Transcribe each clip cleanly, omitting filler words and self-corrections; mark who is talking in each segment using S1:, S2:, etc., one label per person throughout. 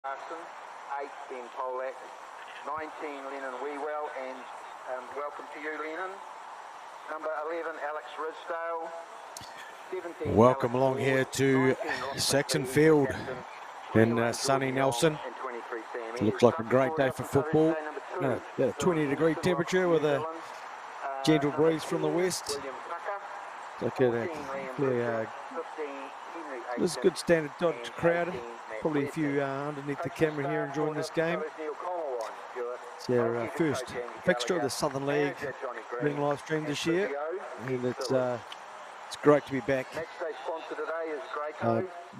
S1: Saxton, 8 Ben Polak, 19 Lennon Wewell, and welcome to you, Lennon. Number 11 Alex Risdale. 17,
S2: welcome
S1: Alex
S2: along
S1: Ward,
S2: here to
S1: 19,
S2: Saxton Field in sunny Nelson. It looks like a great day for football. About a 20-degree temperature with a gentle breeze from the west. Look at this is a good standard Dodge crowd. Probably a few underneath the camera here enjoying this game. It's our first fixture of the Southern League being live streamed this year, and it's great to be back,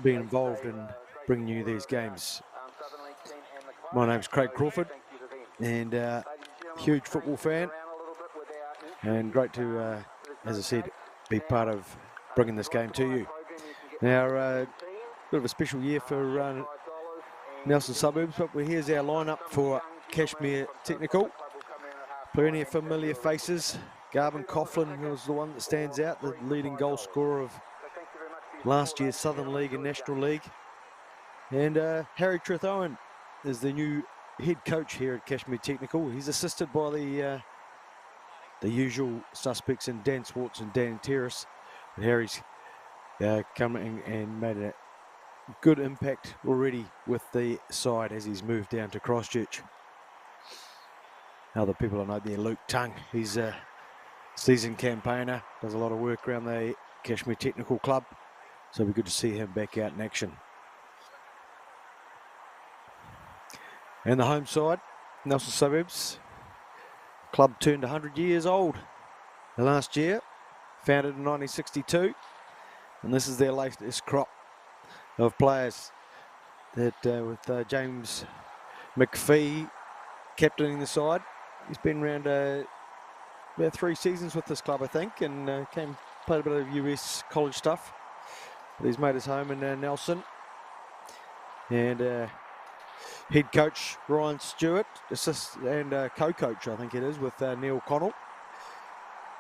S2: being involved in bringing you these games. My name's Craig Crawford, and huge football fan, and great to, as I said, be part of bringing this game to you. Now, bit of a special year for Nelson Suburbs, but here's our lineup for Cashmere Technical. Plenty of familiar faces. Garvin Coughlin was the one that stands out, the leading goal scorer of last year's Southern League and National League. And Harry Trethowen is the new head coach here at Cashmere Technical. He's assisted by the usual suspects in Dan Swartz and Dan Terrace. But Harry's come in and made a good impact already with the side as he's moved down to Christchurch. Other people I know there, Luke Tung, he's a seasoned campaigner, does a lot of work around the Cashmere Technical Club, so it'll be good to see him back out in action. And the home side, Nelson Suburbs, club turned 100 years old last year, founded in 1962, and this is their latest crop of players that with James McPhee captaining the side. He's been around about 3 seasons with this club, I think, and played a bit of US college stuff. But he's made his home in Nelson. And head coach Ryan Stewart, and co-coach, I think it is, with Neil Connell.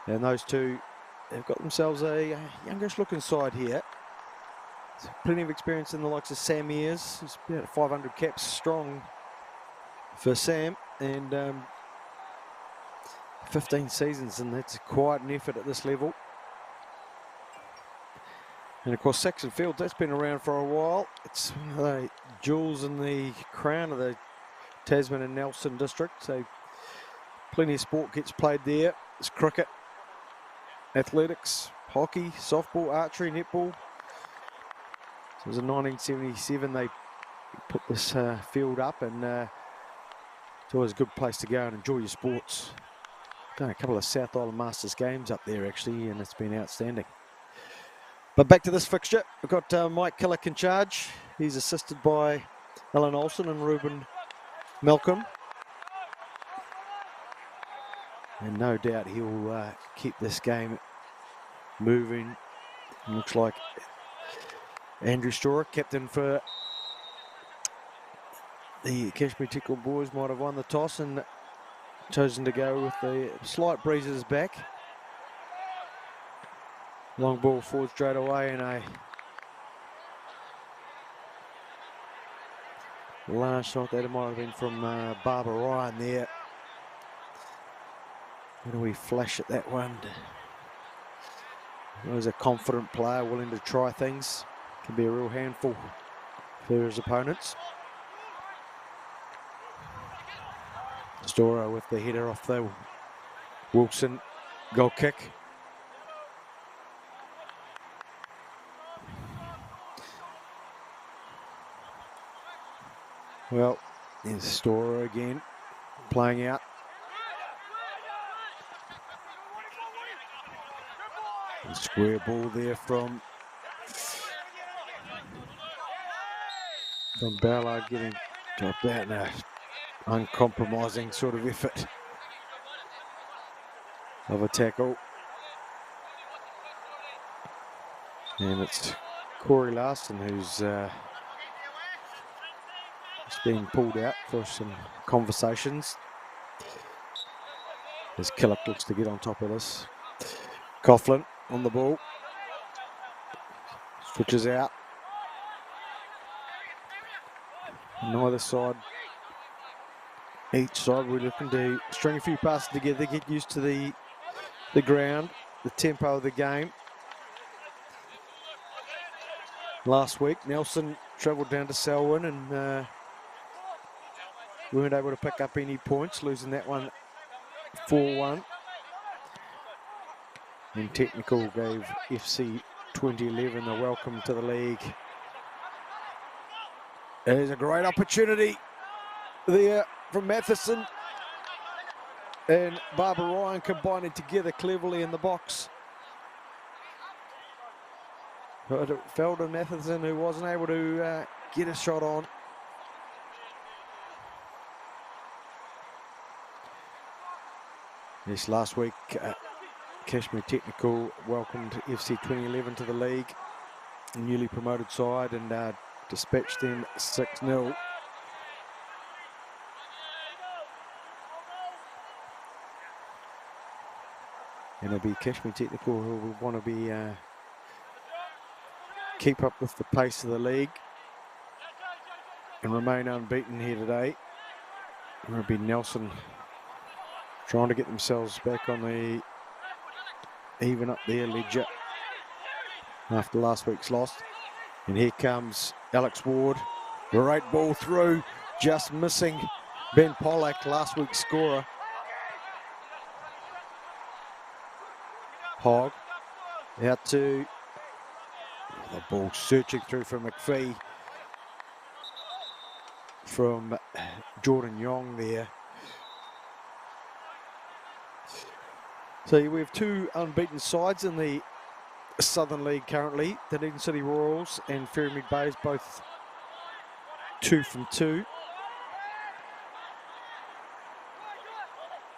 S2: And those two have got themselves a youngish-looking side here. Plenty of experience in the likes of Sam Ears. He's about 500 caps strong for Sam, and 15 seasons, and that's quite an effort at this level. And of course, Saxton Field, that's been around for a while. It's one of the jewels in the crown of the Tasman and Nelson district, so plenty of sport gets played there. It's cricket, athletics, hockey, softball, archery, netball. So it was in 1977 they put this field up, and it's always a good place to go and enjoy your sports. Done a couple of South Island Masters games up there actually, and it's been outstanding. But back to this fixture, we've got Mike Killick in charge. He's assisted by Alan Olsen and Ruben Malcolm. And no doubt he'll keep this game moving. It looks like Andrew Storer, captain for the Cashmere Technical boys, might have won the toss and chosen to go with the slight breezes back. Long ball forward straight away, and a last shot that might have been from Barbara Ryan there. How do we flash at that one? He was a confident player, willing to try things. Can be a real handful for his opponents. Storer with the header off the Wilson goal kick. Well, there's Storer again, playing out. A square ball there from Ballard, getting dropped out in a uncompromising sort of effort of a tackle. And it's Corey Larson who's being pulled out for some conversations. As Killick looks to get on top of this. Coughlin on the ball. Switches out. On either side, each side, we're looking to string a few passes together, get used to the ground, the tempo of the game. Last week, Nelson travelled down to Selwyn and weren't able to pick up any points, losing that one 4-1. And Technical gave FC 2011 a welcome to the league. There's a great opportunity there from Matheson and Barbara Ryan combining together cleverly in the box. But it fell to Matheson, who wasn't able to get a shot on. This last week, Cashmere Technical welcomed FC 2011 to the league, a newly promoted side, and dispatched them 6-0. And it'll be Cashmere Technical who will want to be keep up with the pace of the league and remain unbeaten here today. And it'll be Nelson trying to get themselves back on the even up their ledger after last week's loss. And here comes Alex Ward. Great ball through, just missing Ben Pollack, last week's scorer. Hogg out to the ball searching through for McPhee from Jordan Yong there. So we have two unbeaten sides in the Southern League currently. Dunedin City Royals and Ferrymead Bays both 2 from 2.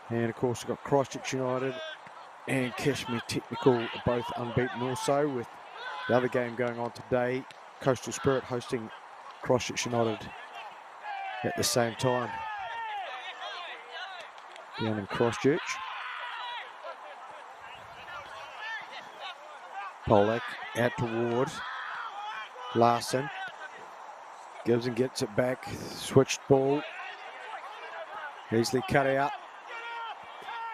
S2: And of course we've got Christchurch United and Cashmere Technical both unbeaten also, with the other game going on today, Coastal Spirit hosting Christchurch United at the same time down in Christchurch. Pollack out toward Larson. Gives and gets it back. Switched ball. Easily cut out.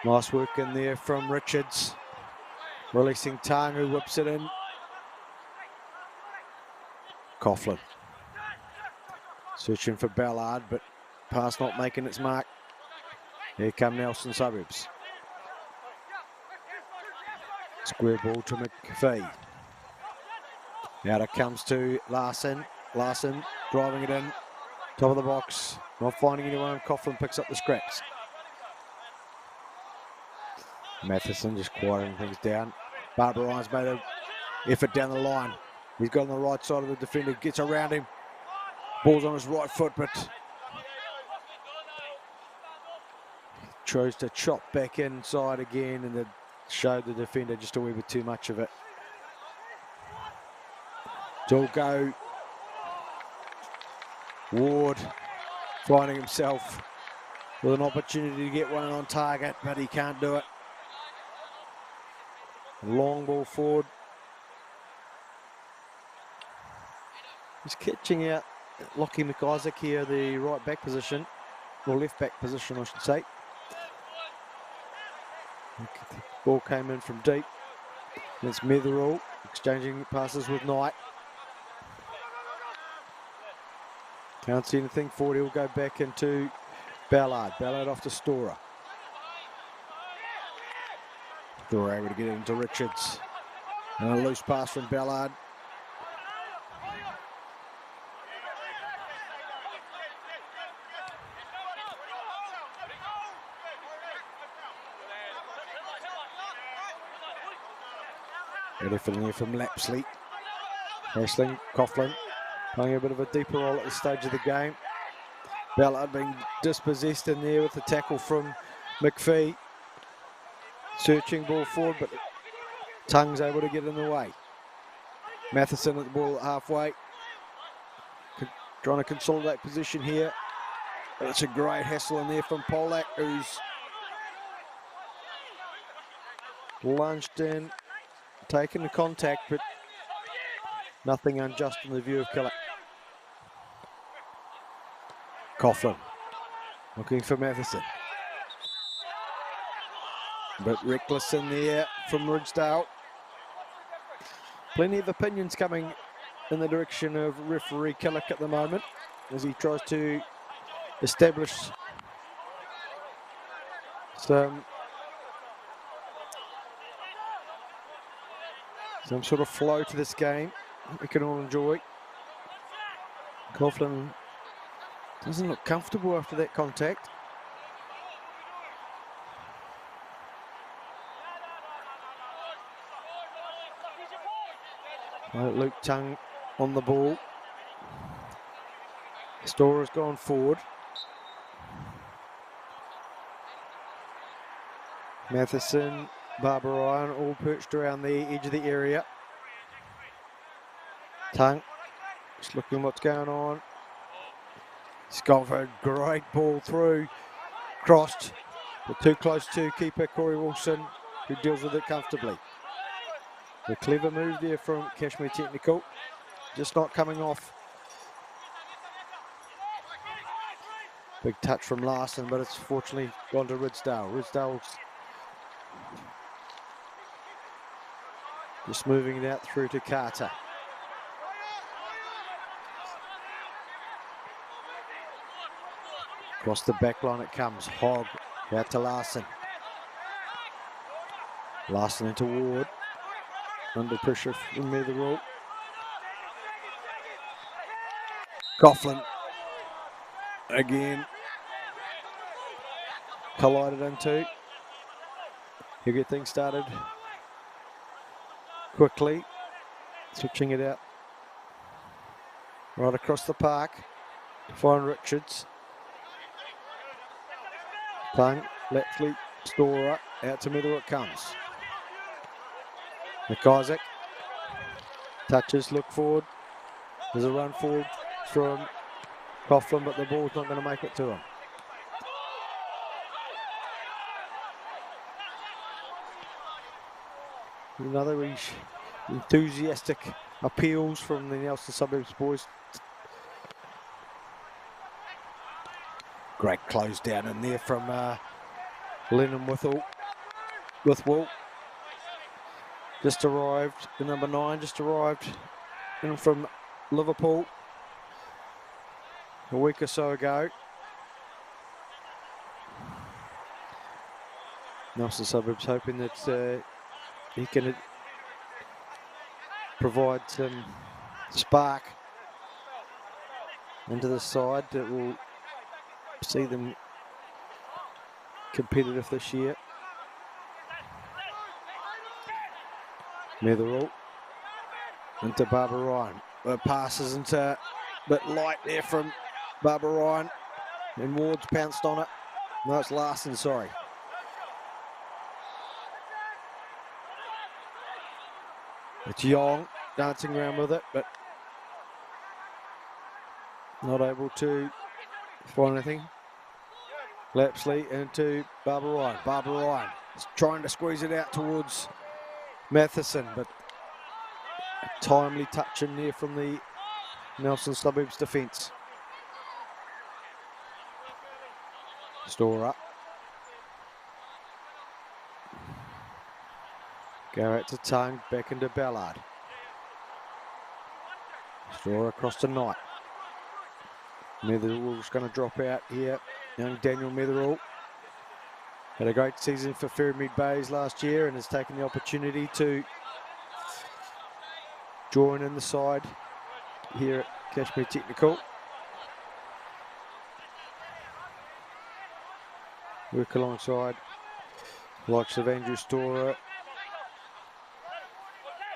S2: Nice work in there from Richards. Releasing Tang, who whips it in. Coughlin. Searching for Ballard, but pass not making its mark. Here come Nelson Suburbs. Square ball to McPhee. Out it comes to Larson. Larson driving it in. Top of the box. Not finding anyone. Coughlin picks up the scraps. Matheson just quieting things down. Barbara Ryan's made an effort down the line. He's got on the right side of the defender. Gets around him. Ball's on his right foot, but chose to chop back inside again, and showed the defender just a wee bit too much of it. Dual go. Ward finding himself with an opportunity to get one on target, but he can't do it. Long ball forward. He's catching out Lockie McIsaac here, the right back position, or left back position, I should say. The ball came in from deep. And it's Metherall exchanging passes with Knight. Can't see anything forward. He'll go back into Ballard. Ballard off to Storer. Storer able to get it into Richards. And a loose pass from Ballard. Everything there from Lapsley. Wrestling, Coughlin playing a bit of a deeper role at this stage of the game. Ballard being dispossessed in there with the tackle from McPhee. Searching ball forward, but Tung's able to get in the way. Matheson at the ball halfway. Trying to consolidate position here. But it's a great hassle in there from Pollack, who's lunged in. Taken the contact, but nothing unjust in the view of Killer. Coughlin looking for Matheson. But reckless in there from Ridgedale. Plenty of opinions coming in the direction of referee Killick at the moment as he tries to establish some sort of flow to this game we can all enjoy. Coughlin doesn't look comfortable after that contact. Luke Tung on the ball. Stora's gone forward. Matheson, Barbara Ryan, all perched around the edge of the area. Tung, just looking what's going on. He's gone for a great ball through. Crossed, but too close to keeper Corey Wilson, who deals with it comfortably. A clever move there from Cashmere Technical, just not coming off. Big touch from Larson, but it's fortunately gone to Ridgedale. Ridgedale's just moving it out through to Carter. Across the back line it comes. Hogg out to Larson. Larson into Ward. Under pressure from Netherall. Coughlin again. Collided into. He'll get things started quickly. Switching it out right across the park to find Richards. Playing Lapsley, Storer, out to middle it comes. McIsaac touches, look forward. There's a run forward from Coughlin, but the ball's not going to make it to him. Another enthusiastic appeals from the Nelson Suburbs boys. Great close down in there from Lennon Withwell. Just arrived, the number 9 just arrived in from Liverpool a week or so ago. Nelson Suburbs hoping that he can provide some spark into the side that will see them competitive this year. Netherall into Barbara Ryan. Passes into a bit light there from Barbara Ryan. And Ward's pounced on it. No, it's Larson, sorry. It's Young dancing around with it, but not able to find anything. Lapsley into Barbara Ryan. Barbara Ryan is trying to squeeze it out towards Matheson, but a timely touch in there from the Nelson Suburbs defence. Storer. Go out to Tung, back into Ballard. Storer across to Knight. Netherall's going to drop out here. Young Daniel Netherall had a great season for Ferrymead Bays last year and has taken the opportunity to join in the side here at Cashmere Technical. Work alongside the likes of Andrew Storer,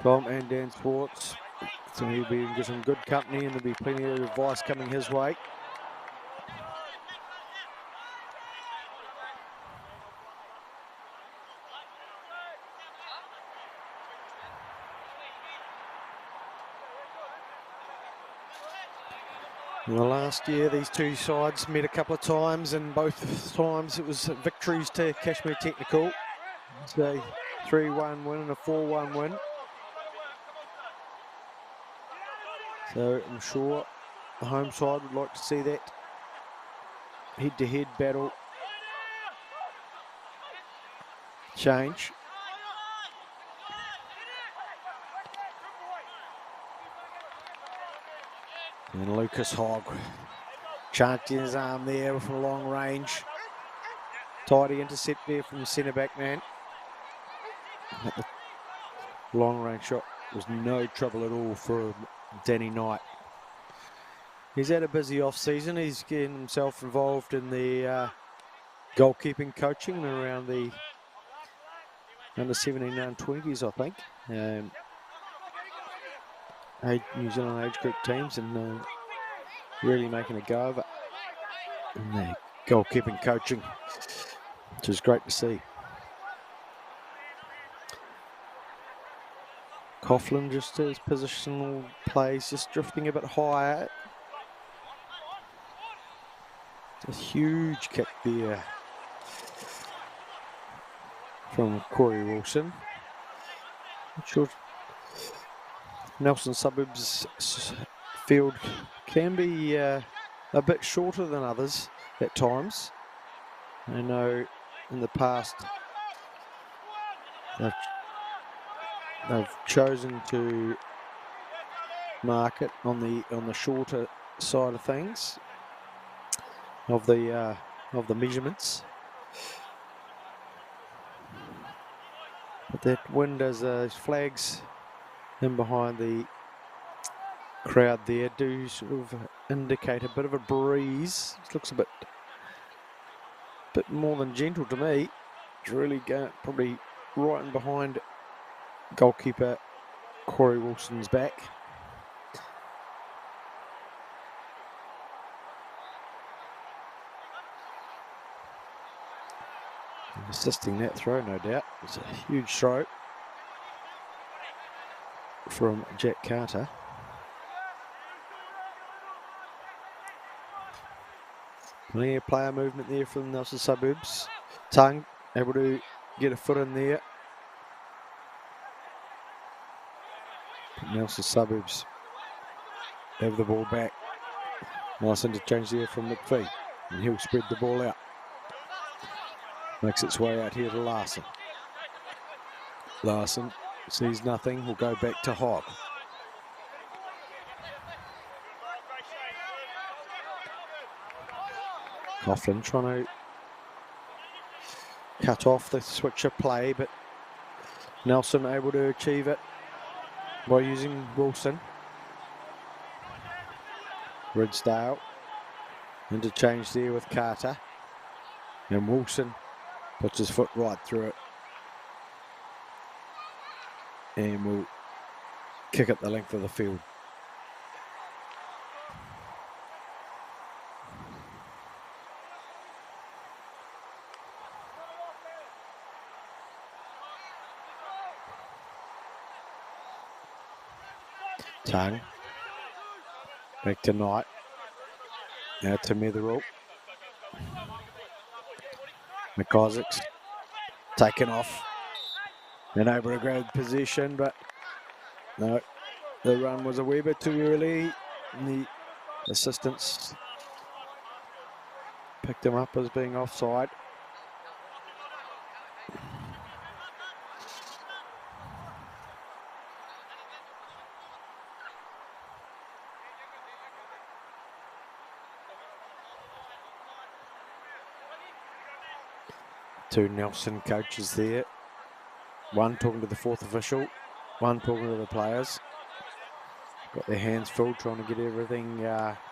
S2: Tom and Dan Swartz. So he'll be in some good company and there'll be plenty of advice coming his way. In the last year, these two sides met a couple of times, and both times it was victories to Cashmere Technical. It's a 3-1 win and a 4-1 win. So I'm sure the home side would like to see that head-to-head battle. Change. And Lucas Hogg charging his arm there from long range. Tidy intercept there from the centre-back man. Long range shot was no trouble at all for Danny Knight. He's had a busy off-season. He's getting himself involved in the goalkeeping coaching around the under 17 and 20s, I think. New Zealand age group teams, and really making a go of it in the goalkeeping coaching, which is great to see. Coughlin, just his positional plays, just drifting a bit higher. A huge kick there from Corey Wilson. Not sure. Nelson Suburbs field can be a bit shorter than others at times. I know in the past they've chosen to mark it on the shorter side of things of the measurements. But that wind, as those flags in behind the crowd there do sort of indicate a bit of a breeze. It looks a bit more than gentle to me. It's really going probably right in behind goalkeeper Corey Wilson's back. Assisting that throw, no doubt. It's a huge throw from Jack Carter. Plenty of player movement there from Nelson Suburbs. Tongue able to get a foot in there. Nelson Suburbs have the ball back. Nice interchange there from McPhee, and he'll spread the ball out. Makes its way out here to Larson. Larson sees nothing, will go back to Hogg. Coughlin trying to cut off the switch of play, but Nelson able to achieve it by using Wilson. Ridsdale interchange there with Carter, and Wilson puts his foot right through it and will kick it the length of the field. Tongue. Back to Knight. Now to Metherall. McIsaac's taken off and able to grab position, but no, the run was a wee bit too early. And the assistants picked him up as being offside. Two Nelson coaches there. One talking to the fourth official, one talking to the players. Got their hands full trying to get everything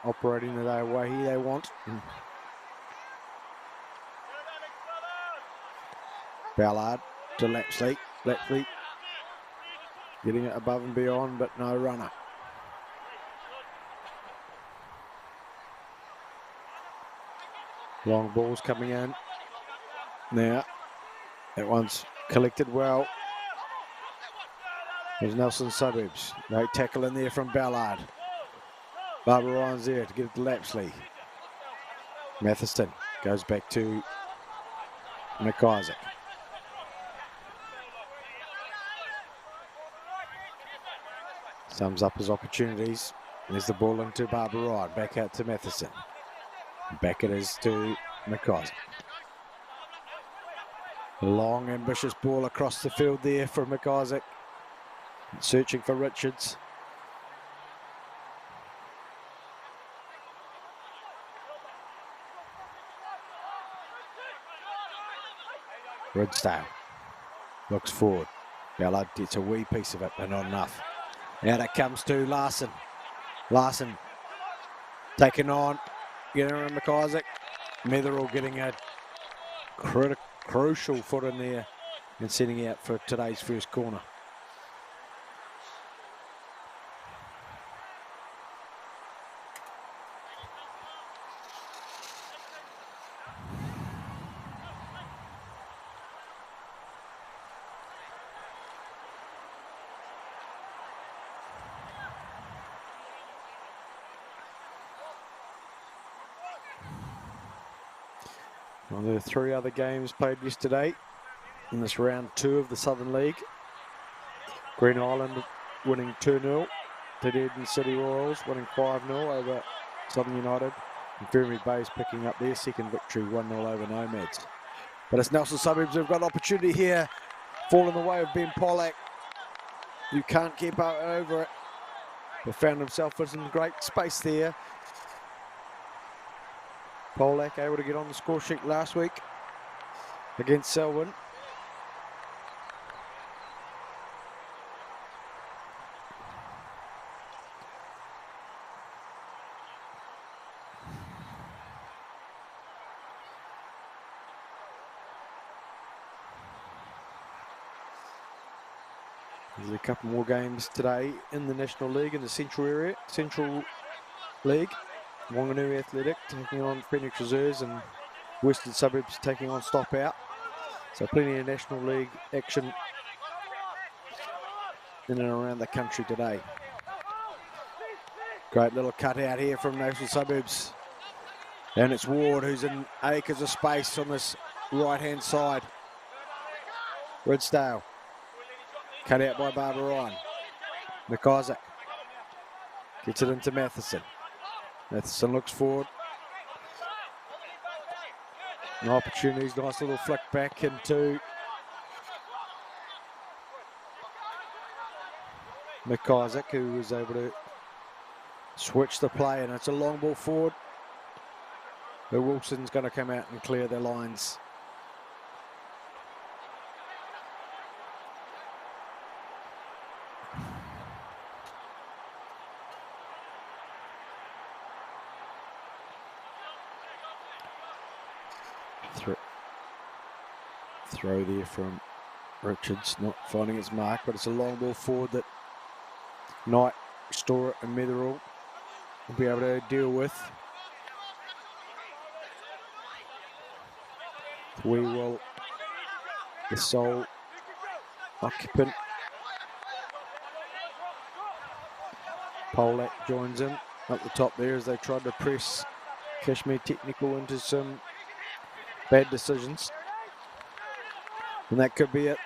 S2: operating the way they want. Ballard to Lapsley. Lapsley getting it above and beyond, but no runner. Long balls coming in. Now, that one's collected well. There's Nelson Suburbs. Great tackle in there from Ballard. Barbara Ryan's there to get it to Lapsley. Matheson goes back to McIsaac. Sums up his opportunities. There's the ball into Barbara Ryan. Back out to Matheson. Back it is to McIsaac. Long, ambitious ball across the field there for McIsaac. Searching for Richards. Ridsdale looks forward. Ballard gets a wee piece of it, but not enough. Out it comes to Larson. Larson taking on, getting around McIsaac. Metherall getting a crucial foot in there and setting out for today's first corner. Well, there are 3 other games played yesterday in this round 2 of the Southern League. Green Island winning 2-0 to Eden City Royals, winning 5-0 over Southern United. And Fermi Bay's picking up their second victory, 1-0 over Nomads. But it's Nelson Suburbs who've got opportunity here. Fall in the way of Ben Pollack. You can't keep over it. He found himself in great space there. Pollack able to get on the score sheet last week against Selwyn. There's a couple more games today in the National League in the Central League. Wanganui Athletic taking on Phoenix Reserves and Western Suburbs taking on Stop Out. So plenty of National League action in and around the country today. Great little cutout here from National Suburbs. And it's Ward who's in acres of space on this right-hand side. Ridsdale. Cut out by Barbara Ryan. McIsaac gets it into Matheson. Matheson looks forward. No opportunities, nice little flick back into McIsaac, who was able to switch the play, and it's a long ball forward. But Wilson's going to come out and clear their lines. Throw there from Richards, not finding its mark, but it's a long ball forward that Knight, Storr and Metherall will be able to deal with. We will, the sole occupant. Pollack joins in up the top there as they tried to press Cashmere Technical into some bad decisions. And that could be it.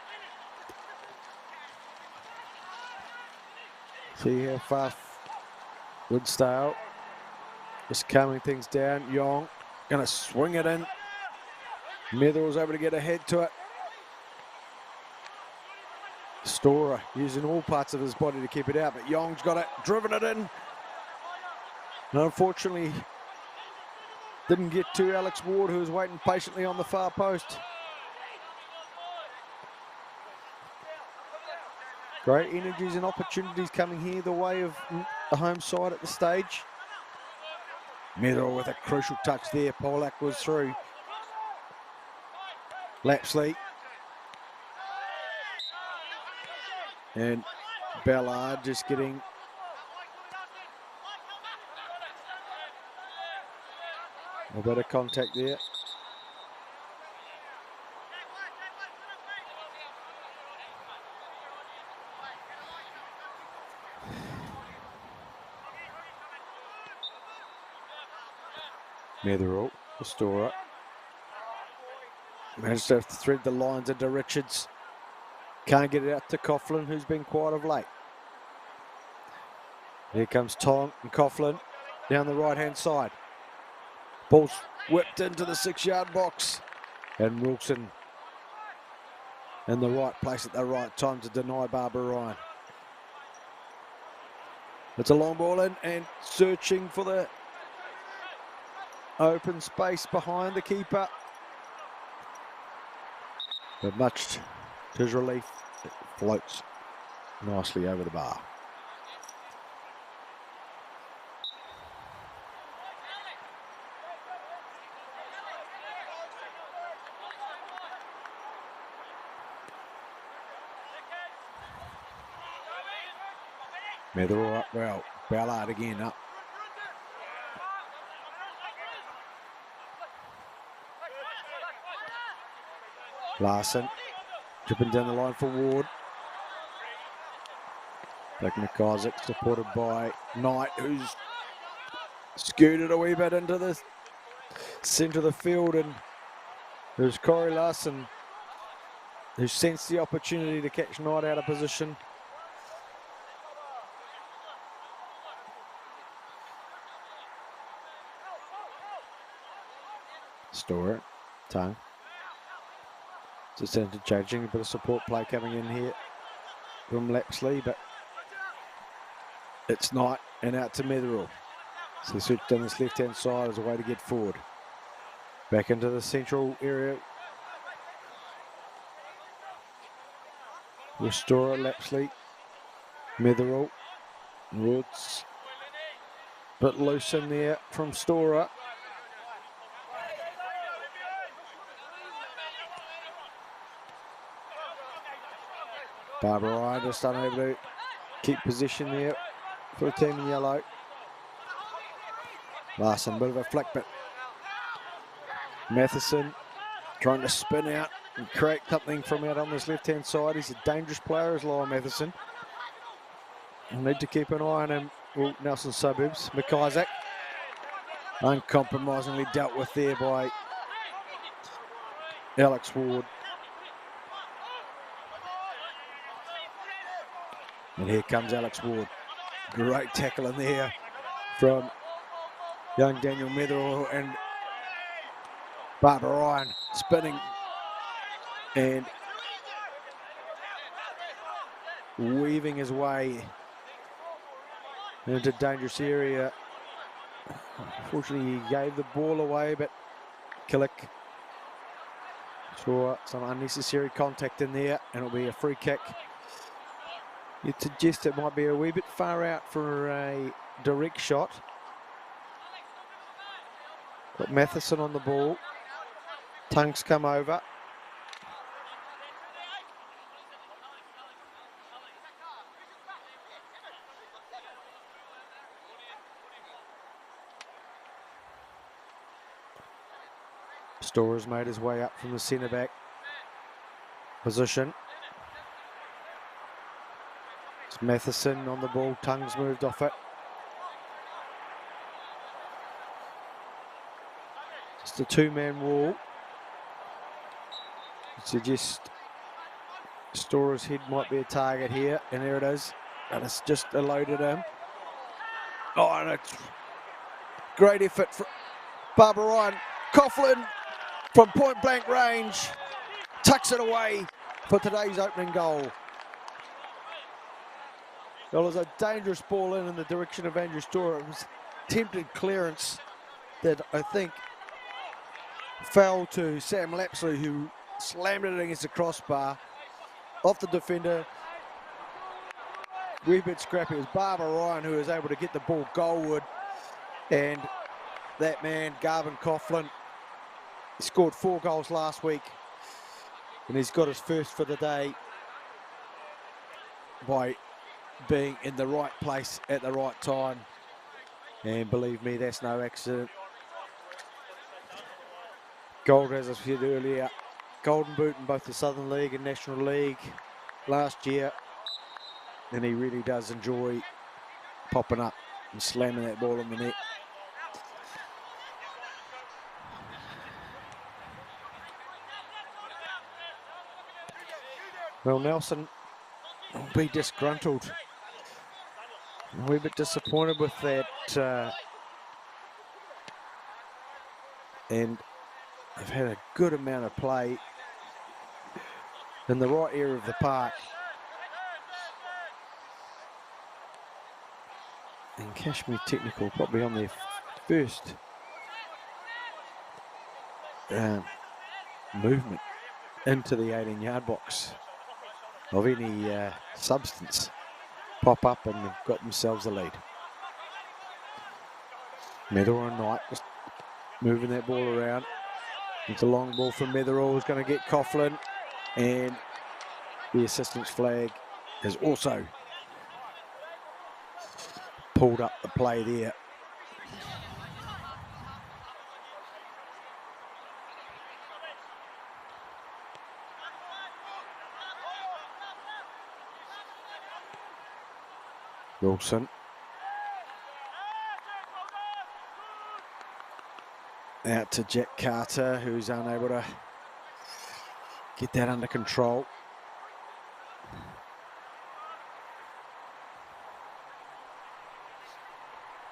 S2: See how far Ridsdale is calming things down. Young going to swing it in. Metherall's able to get ahead to it. Storer using all parts of his body to keep it out, but Young's got it, driven it in. And unfortunately, didn't get to Alex Ward, who was waiting patiently on the far post. Great energies and opportunities coming here the way of the home side at the stage. Metherall with a crucial touch there. Pollack was through. Lapsley. And Ballard just getting a bit of contact there. Metherall, Storer. Managed to thread the lines into Richards. Can't get it out to Coughlin, who's been quiet of late. Here comes Tom and Coughlin down the right-hand side. Ball's whipped into the 6-yard box. And Wilson in the right place at the right time to deny Barbara Ryan. It's a long ball in and searching for the open space behind the keeper. But much to his relief, it floats nicely over the bar. Metherell up well. Ballard again up. Larson dripping down the line for Ward. Black McIsaac supported by Knight, who's scooted a wee bit into the centre of the field, and there's Corey Larson, who sensed the opportunity to catch Knight out of position. Store it, Tongue. Just interchanging, a bit of support play coming in here from Lapsley, but it's Knight and out to Metherell. So switch down this left-hand side as a way to get forward. Back into the central area. Restorer, Lapsley, Metherell, Woods. Bit loose in there from Storer. Barbara Ryan just unable to keep position there for the team in yellow. Larson, bit of a flick, but Matheson trying to spin out and create something from out on this left-hand side. He's a dangerous player, is Lyle Matheson. We'll need to keep an eye on him. Well, Nelson Suburbs, McIsaac, uncompromisingly dealt with there by Alex Ward. And here comes Alex Ward. Great tackle in there from young Daniel Metherell, and Barbara Ryan spinning and weaving his way into dangerous area. Unfortunately, he gave the ball away, but Killick saw some unnecessary contact in there, and it'll be a free kick. You'd suggest it might be a wee bit far out for a direct shot. Got Matheson on the ball. Tongue's come over. Storer's made his way up from the centre back position. It's Matheson on the ball. Tongue's moved off it. Just a two-man wall. Suggest Storer's head might be a target here, and there it is. And it's just eluded him. Oh, and it's great effort from Barbara Ryan. Coughlin from point-blank range tucks it away for today's opening goal. There was a dangerous ball in the direction of Andrew Storer. It was attempted clearance that I think fell to Sam Lapsley, who slammed it against the crossbar. Off the defender. Wee bit scrappy. It was Barbara Ryan who was able to get the ball goalward. And that man, Garvin Coughlin, scored 4 goals last week. And he's got his first for the day by being in the right place at the right time. And believe me, that's no accident. Gold, as I said earlier, golden boot in both the Southern League and National League last year. And he really does enjoy popping up and slamming that ball in the net. Well, Nelson will be disgruntled. A wee bit disappointed with that and they've had a good amount of play in the right area of the park. And Cashmere Technical probably on their first movement into the 18-yard box of any substance pop up, and they've got themselves a lead. Metherall and Knight just moving that ball around. It's a long ball from Metherall, who's going to get Coughlin, and the assistance flag has also pulled up the play there. Wilson. Out to Jack Carter, who's unable to get that under control.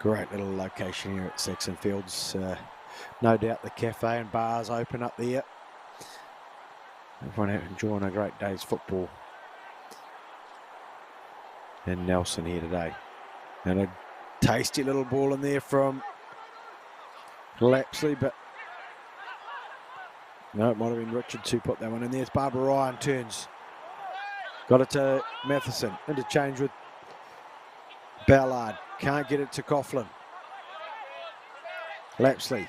S2: Great little location here at Saxton Fields. No doubt the cafe and bars open up there. Everyone out enjoying a great day's football in Nelson here today. And a tasty little ball in there from Lapsley, but no, it might have been Richards who put that one in there. It's Barbara Ryan turns. Got it to Matheson. Interchange with Ballard. Can't get it to Coughlin. Lapsley.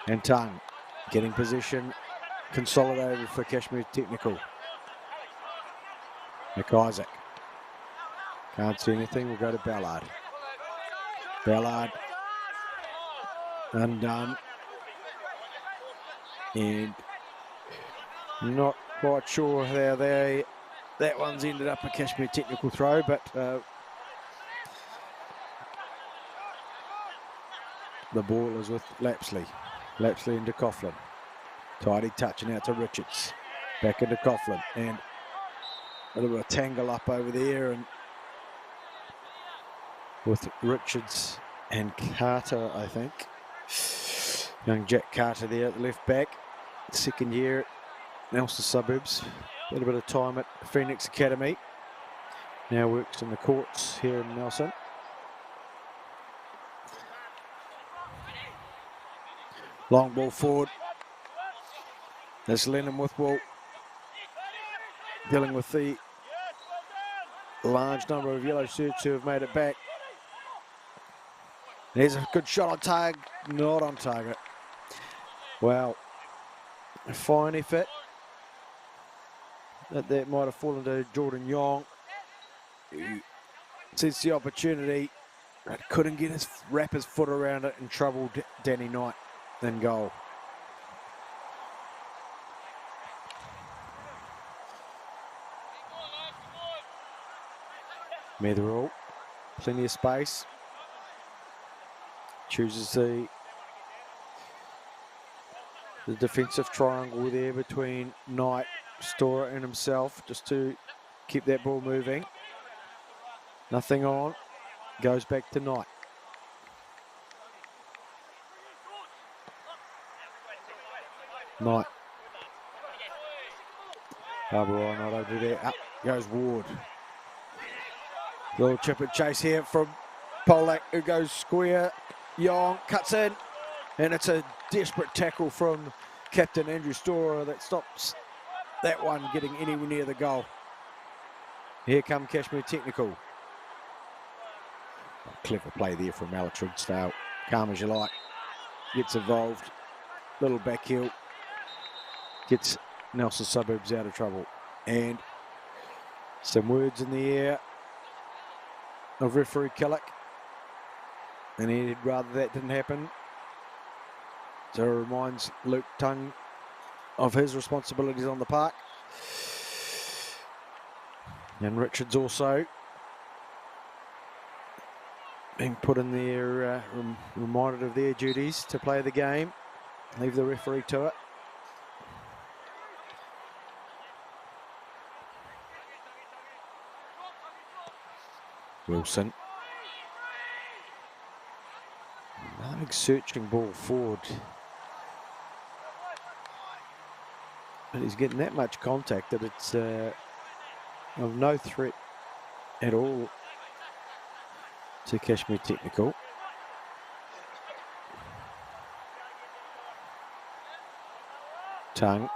S2: And Tongue getting position. Consolidated for Cashmere Technical. McIsaac. Can't see anything. We'll go to Ballard. Ballard. Undone. And not quite sure how that one's ended up a Cashmere Technical throw, but the ball is with Lapsley. Lapsley into Coughlin. Tidy touching out to Richards. Back into Coughlin, and a little bit of tangle up over there, and with Richards and Carter, I think. Young Jack Carter there at the left back. Second year at Nelson Suburbs. A little bit of time at Phoenix Academy. Now works in the courts here in Nelson. Long ball forward. There's Lennon with Will. Dealing with the large number of yellow shirts who have made it back. There's a good shot on target. Not on target. Wow. A fine effort. That might have fallen to Jordan Young, who sees the opportunity, but couldn't get wrap his foot around it and troubled Danny Knight in goal. Metherall, plenty of space. Chooses the defensive triangle there between Knight, Storer and himself, just to keep that ball moving. Nothing on. Goes back to Knight. Knight. Barbara not over there. Up goes Ward. Little chip and chase here from Polak, who goes square. Young cuts in, and it's a desperate tackle from Captain Andrew Storer that stops that one getting anywhere near the goal. Here come Cashmere Technical. Clever play there from Alex Ridsdale. Calm as you like. Gets involved. Little back heel. Gets Nelson Suburbs out of trouble. And some words in the air of referee Killick. And he'd rather that didn't happen. So it reminds Luke Tongue of his responsibilities on the park. And Richards also being put in there, reminded of their duties to play the game. Leave the referee to it. Wilson. I think searching ball forward. And he's getting that much contact that it's of no threat at all to Cashmere Technical. Tongue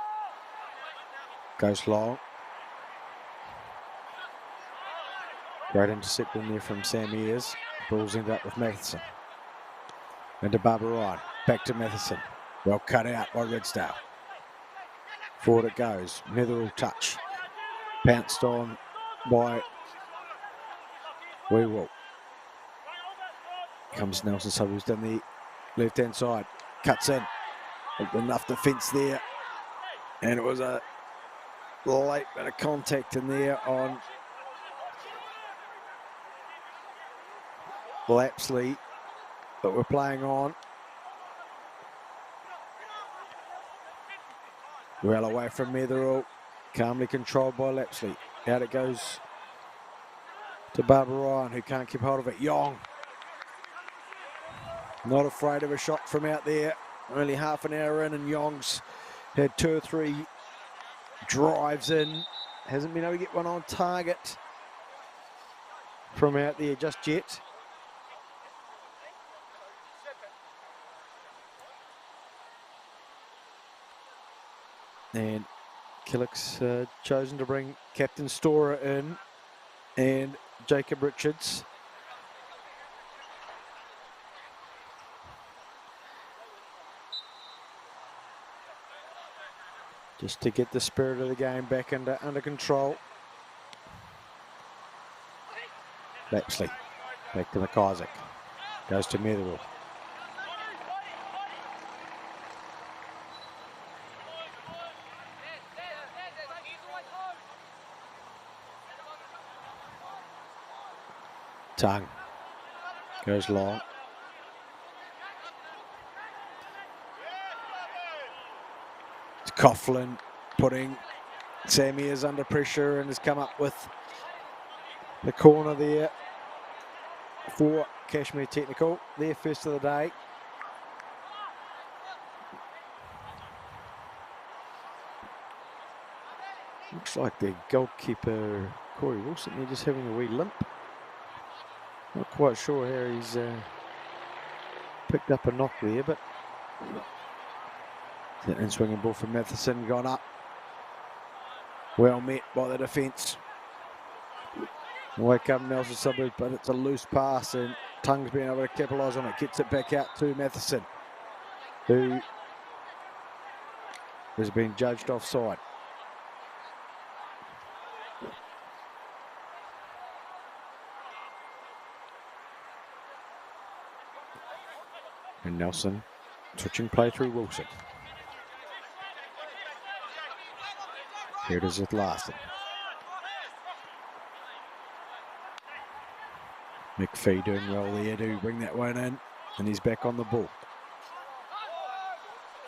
S2: goes long. Great intercept in there from Sam Ayres. Ball's ended up with Matheson. Into Barbara Ryan. Back to Matheson. Well cut out by Ridsdale. Forward it goes. Netherall touch. Pounced on by Weewell. Comes Nelson Suburbs down the left-hand side. Cuts in. Enough defence there. And it was a late bit of contact in there on Lapsley that we're playing on. Well away from Netherall. Calmly controlled by Lapsley. Out it goes to Barbara Ryan, who can't keep hold of it. Yong. Not afraid of a shot from out there. Only half an hour in, and Yong's had 2 or 3 drives in. Hasn't been able to get one on target from out there just yet. And Killick's chosen to bring Captain Storer in and Jacob Richards. Just to get the spirit of the game back under control. Lapsley, back to McIsaac. Goes to Netherall. Tongue goes long. It's Coughlin putting Sam Ayres under pressure and has come up with the corner there for Cashmere Technical. Their first of the day. Looks like the goalkeeper, Corey Wilson, they're just having a wee limp. Not quite sure how he's picked up a knock there, but the in-swinging ball from Matheson gone up. Well met by the defence. Away come Nelson Suburbs, but it's a loose pass and Tongue's been able to capitalise on it. Gets it back out to Matheson, who has been judged offside. And Nelson switching play through Wilson. Here it is at last. McPhee doing well there to bring that one in, and he's back on the ball.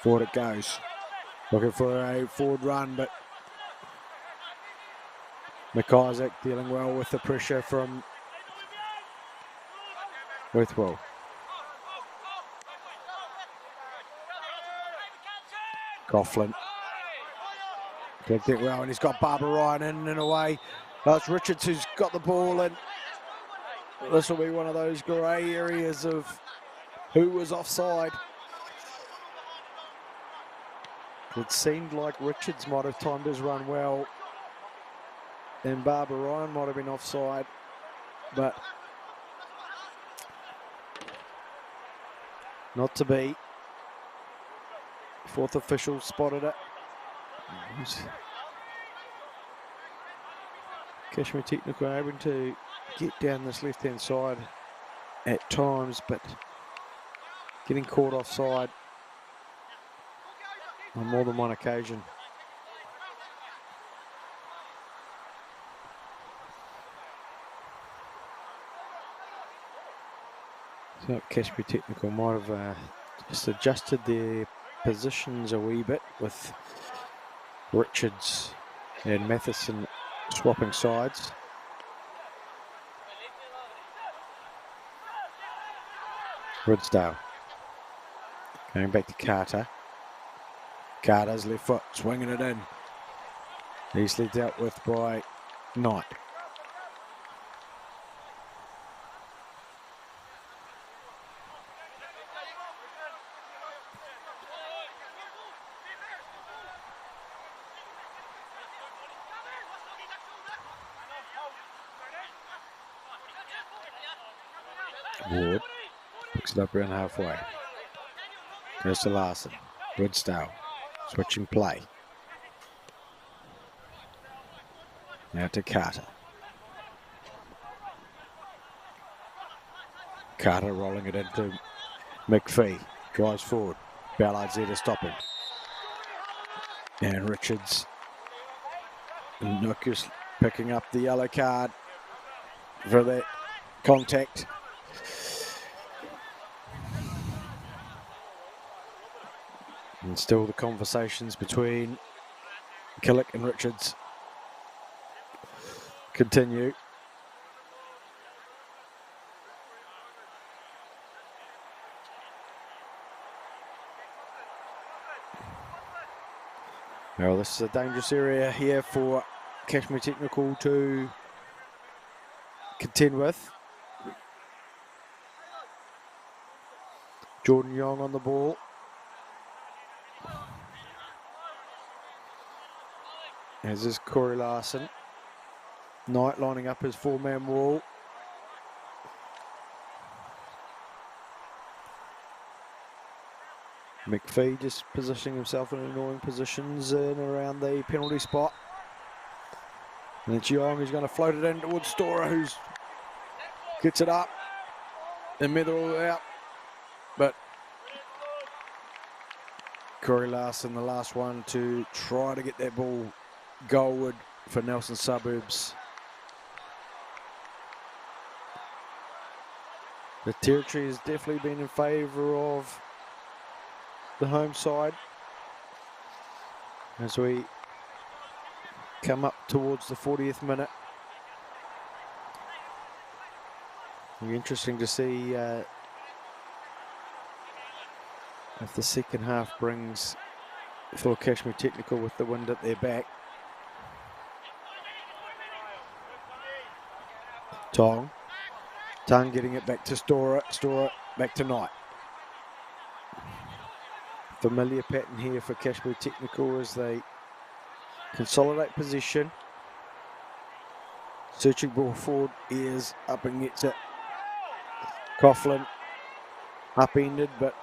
S2: Forward it goes. Looking for a forward run, but McIsaac dealing well with the pressure from Worthwell. Coughlin. Clipped it well, and he's got Barbara Ryan in and away. That's Richards who's got the ball, and this will be one of those grey areas of who was offside. It seemed like Richards might have timed his run well, and Barbara Ryan might have been offside, but not to be. Fourth official spotted it. Cashmere Technical able to get down this left-hand side at times, but getting caught offside on more than one occasion. So Cashmere Technical might have just adjusted their positions a wee bit with Richards and Matheson swapping sides. Ridsdale Going back to Carter. Carter's left foot, swinging it in. Easily dealt with by Knight. Ward picks it up around halfway. Goes to Larson. Woodstale. Switching play. Now to Carter. Carter rolling it into McPhee. Drives forward. Ballard's there to stop him. And Richards. Nook is picking up the yellow card for that contact. And still the conversations between Killick and Richards continue. Well, this is a dangerous area here for Cashmere Technical to contend with. Jordan Young on the ball. As is Corey Larson. Knight lining up his four-man wall. McPhee just positioning himself in annoying positions in and around the penalty spot. And it's Young who's going to float it in towards Storer, who's gets it up. And Metherall out. But Corey Larson, the last one to try to get that ball goalward for Nelson Suburbs. The territory has definitely been in favour of the home side as we come up towards the 40th minute. It'll be interesting to see if the second half brings for Cashmere Technical with the wind at their back. Tongue getting it back to Storer back to Knight. Familiar pattern here for Cashmere Technical as they consolidate position. Searching ball forward, Ears up and gets it. Coughlin upended, but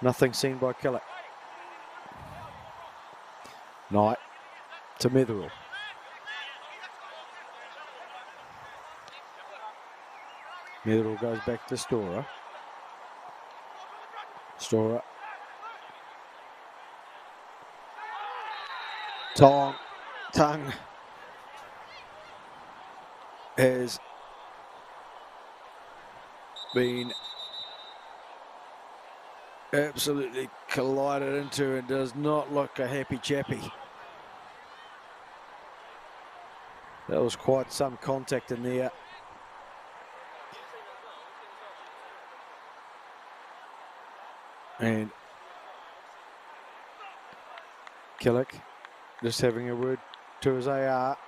S2: nothing seen by Killick. Knight to Metherall. Metherall goes back to Storer. Storer. Tongue has been absolutely collided into and does not look a happy chappy. That was quite some contact in there. And Killick just having a word to his AR.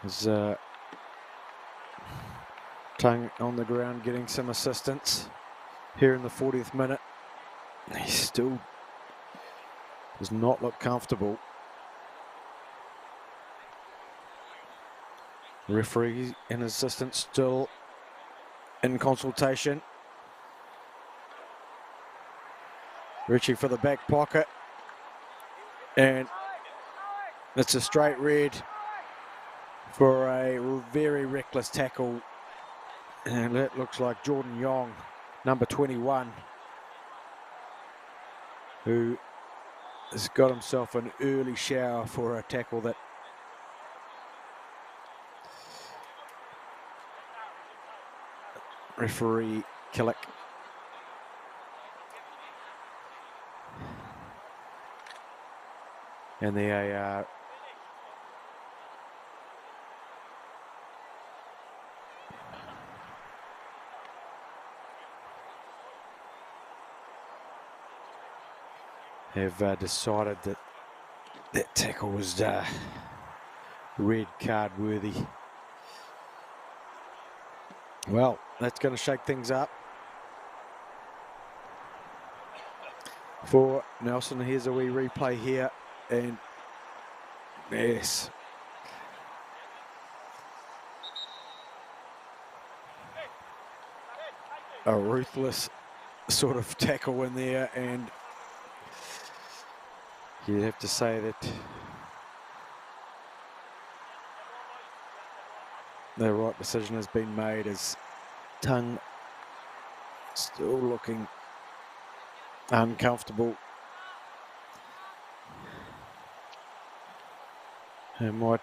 S2: His Tongue on the ground getting some assistance here in the 40th minute. He still does not look comfortable. Referee and assistant still in consultation. Reaching for the back pocket. And it's a straight red for a very reckless tackle. And that looks like Jordan Young, number 21, who has got himself an early shower for a tackle that referee Killick and the AR have decided that that tackle was red card worthy. Well, that's going to shake things up for Nelson. Here's a wee replay here, and yes, a ruthless sort of tackle in there, and you'd have to say that the right decision has been made, as Tongue still looking uncomfortable. It might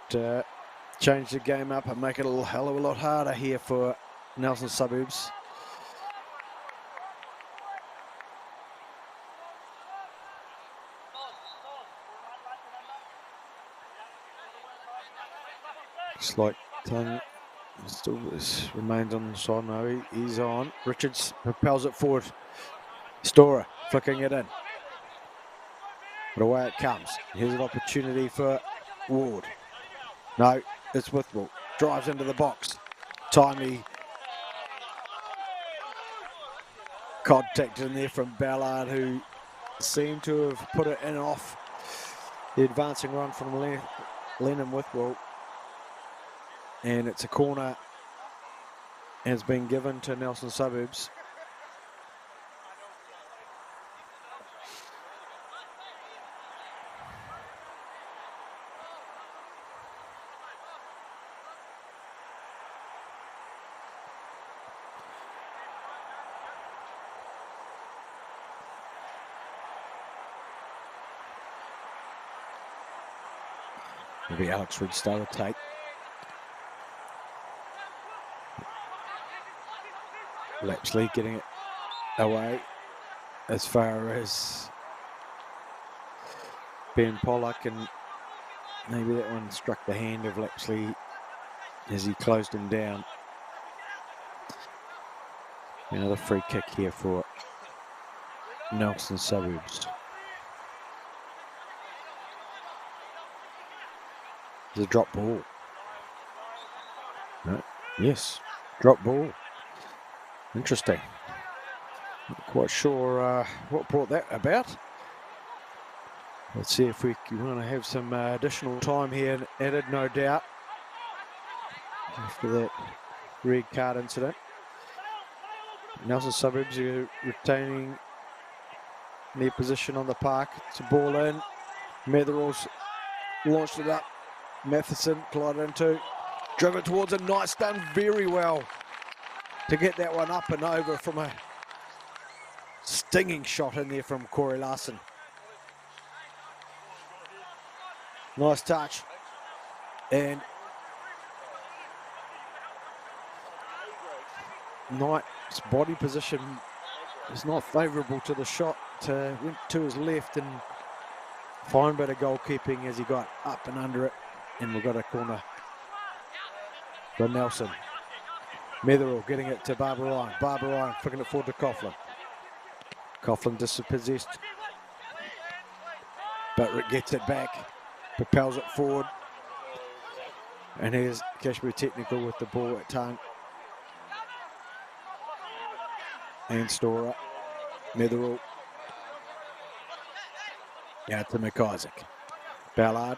S2: change the game up and make it a hell of a lot harder here for Nelson Suburbs. Looks like Tongue still remains on the side. No, he's on. Richards propels it forward. Storer flicking it in. But away it comes. Here's an opportunity for Ward. No, it's Withwell. Drives into the box. Timely contact in there from Ballard, who seemed to have put it in off the advancing run from Lennon Withwell. And it's a corner, and it's been given to Nelson Suburbs. Maybe Alex Ridsdale will take. Lapsley getting it away as far as Ben Pollock, and maybe that one struck the hand of Lapsley as he closed him down. Another free kick here for Nelson Suburbs. It's a drop ball. No, yes, drop ball. Interesting. Not quite sure what brought that about. Let's see if we want to have some additional time here added, no doubt, after that red card incident. Nelson Suburbs are retaining their position on the park. It's a ball in. Metherall's launched it up. Matheson collided into. Driven towards it. Knight's done very well to get that one up and over from a stinging shot in there from Corey Larson. Nice touch. And Knight's body position is not favourable to the shot. Went to his left, and fine bit of goalkeeping as he got up and under it. And we've got a corner for Nelson. Metherall getting it to Barbara Ryan. Barbara Ryan flicking it forward to Coughlin. Coughlin dispossessed. But gets it back. Propels it forward. And here's Cashmere technical with the ball at Tongue. And Storer. Metherall. Out to McIsaac. Ballard.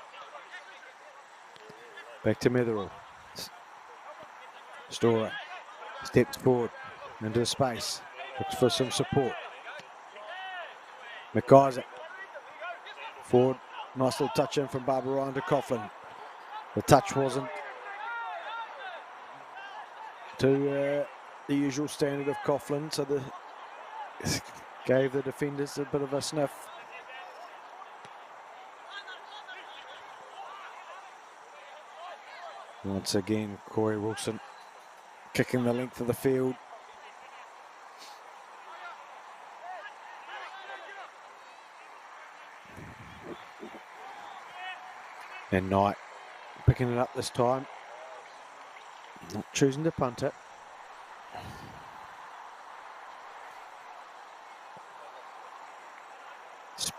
S2: Back to Metherall. Storer steps forward into space. Looks for some support. McIsaac. Forward. Nice little touch in from Barbara Ryan to Coughlin. The touch wasn't to the usual standard of Coughlin, so gave the defenders a bit of a sniff. Once again, Corey Wilson kicking the length of the field. And Knight picking it up this time. Not choosing to punt it.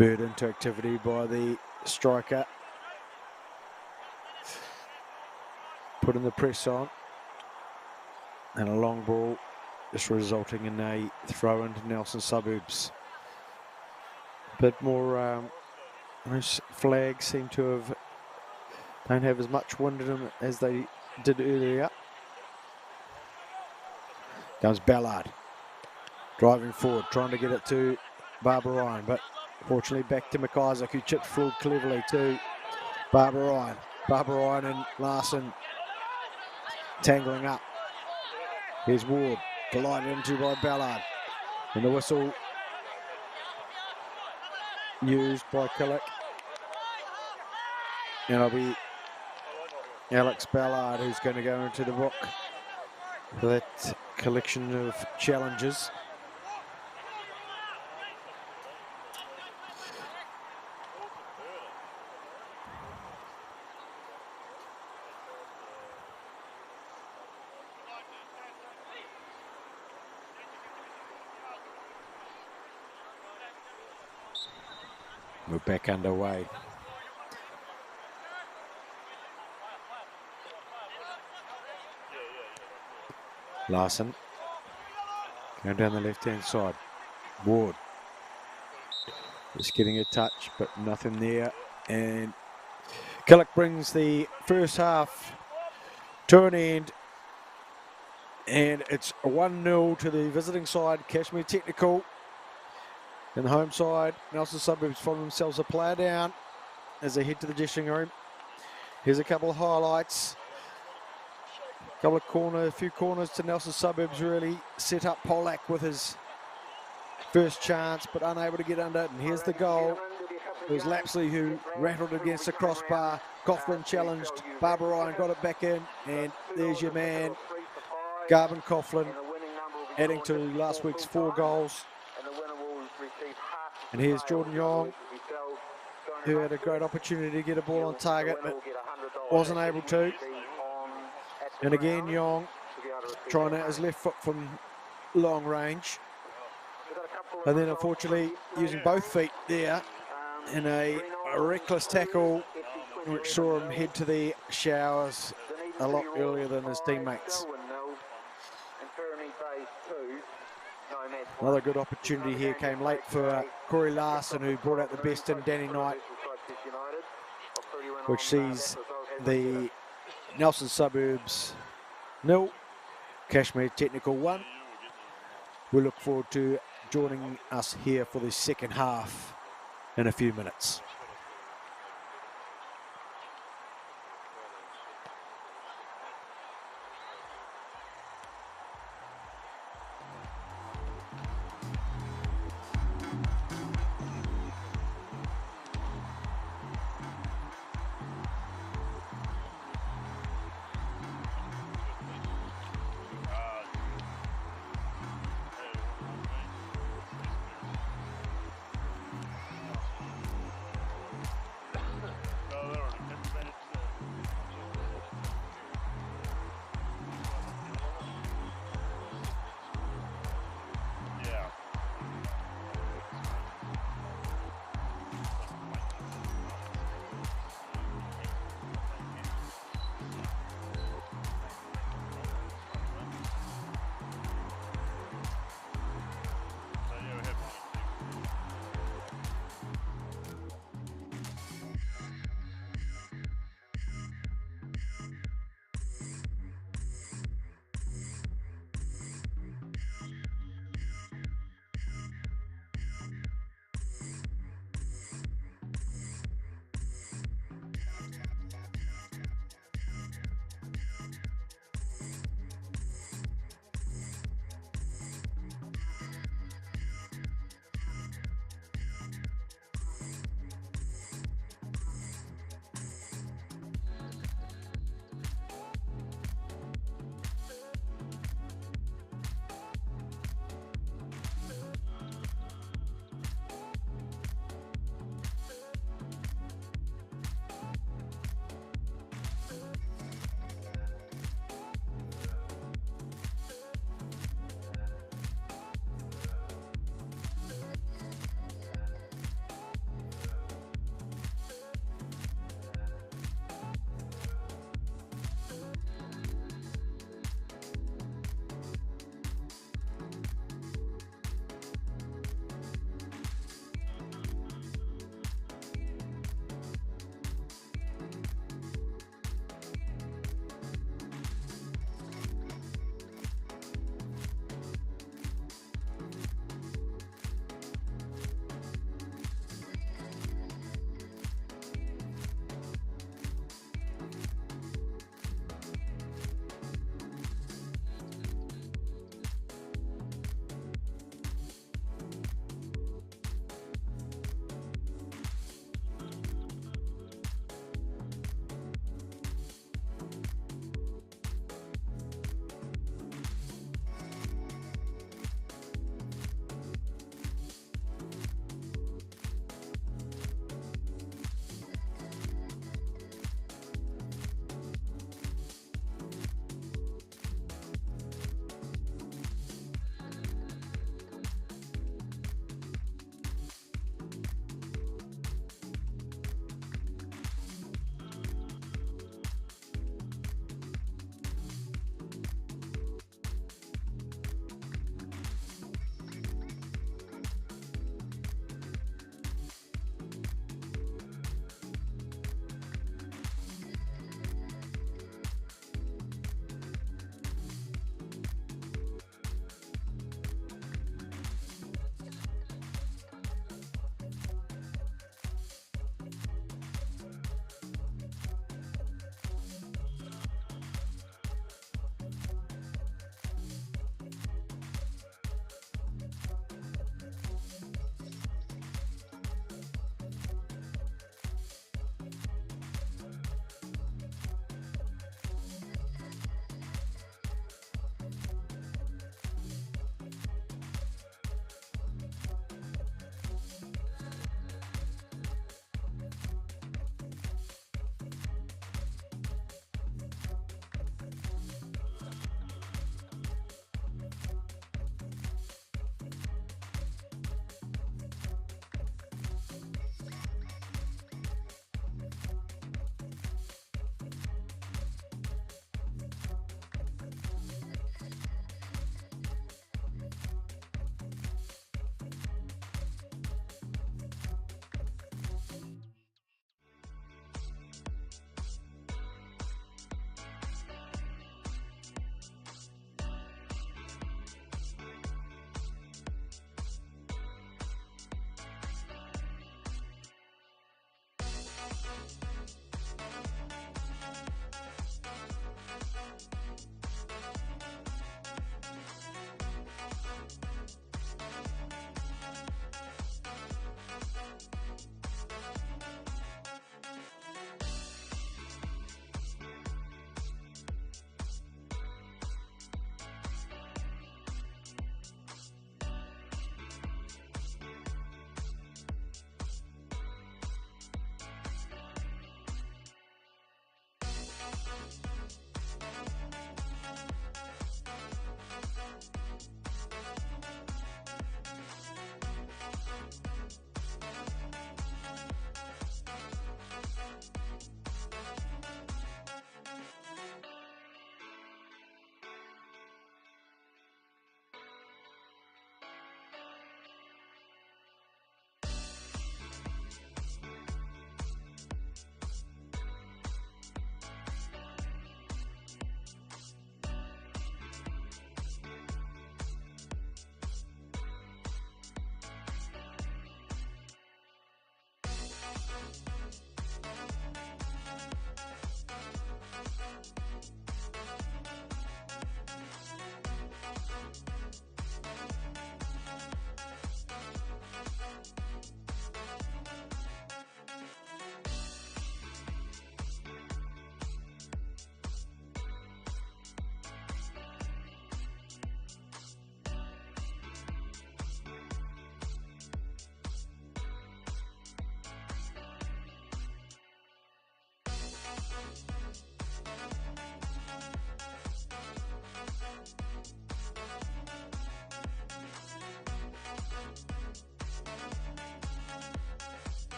S2: spurred into activity by the striker. Putting the press on. And a long ball, just resulting in a throw into Nelson Suburbs. A bit more, those flags seem to don't have as much wind in them as they did earlier. Comes Ballard, driving forward, trying to get it to Barbara Ryan, but fortunately back to McIsaac, who chipped forward cleverly to Barbara Ryan. Barbara Ryan and Larson tangling up. Here's Ward, glided into by Ballard. And the whistle used by Killick. And it'll be Alex Ballard who's going to go into the book for that collection of challenges. We're back underway. Larson going down the left-hand side. Ward just getting a touch, but nothing there. And Killick brings the first half to an end. And it's a 1-0 to the visiting side, Cashmere Technical. And the home side, Nelson Suburbs find themselves a player down as they head to the dressing room. Here's a couple of highlights. A few corners to Nelson Suburbs really set up Polak with his first chance, but unable to get under it. And here's the goal. It was Lapsley who rattled against the crossbar. Coughlin challenged. Barbara Ryan got it back in. And there's your man, Garvin Coughlin, adding to last week's 4 goals. And here's Jordan Young, who had a great opportunity to get a ball on target, but wasn't able to. And again, Young trying out his left foot from long range. And then unfortunately using both feet there in a reckless tackle, which saw him head to the showers a lot earlier than his teammates. Another good opportunity here came late for Corey Larson, who brought out the best in Danny Knight, which sees the Nelson Suburbs 0, Cashmere Technical 1. We look forward to joining us here for the second half in a few minutes.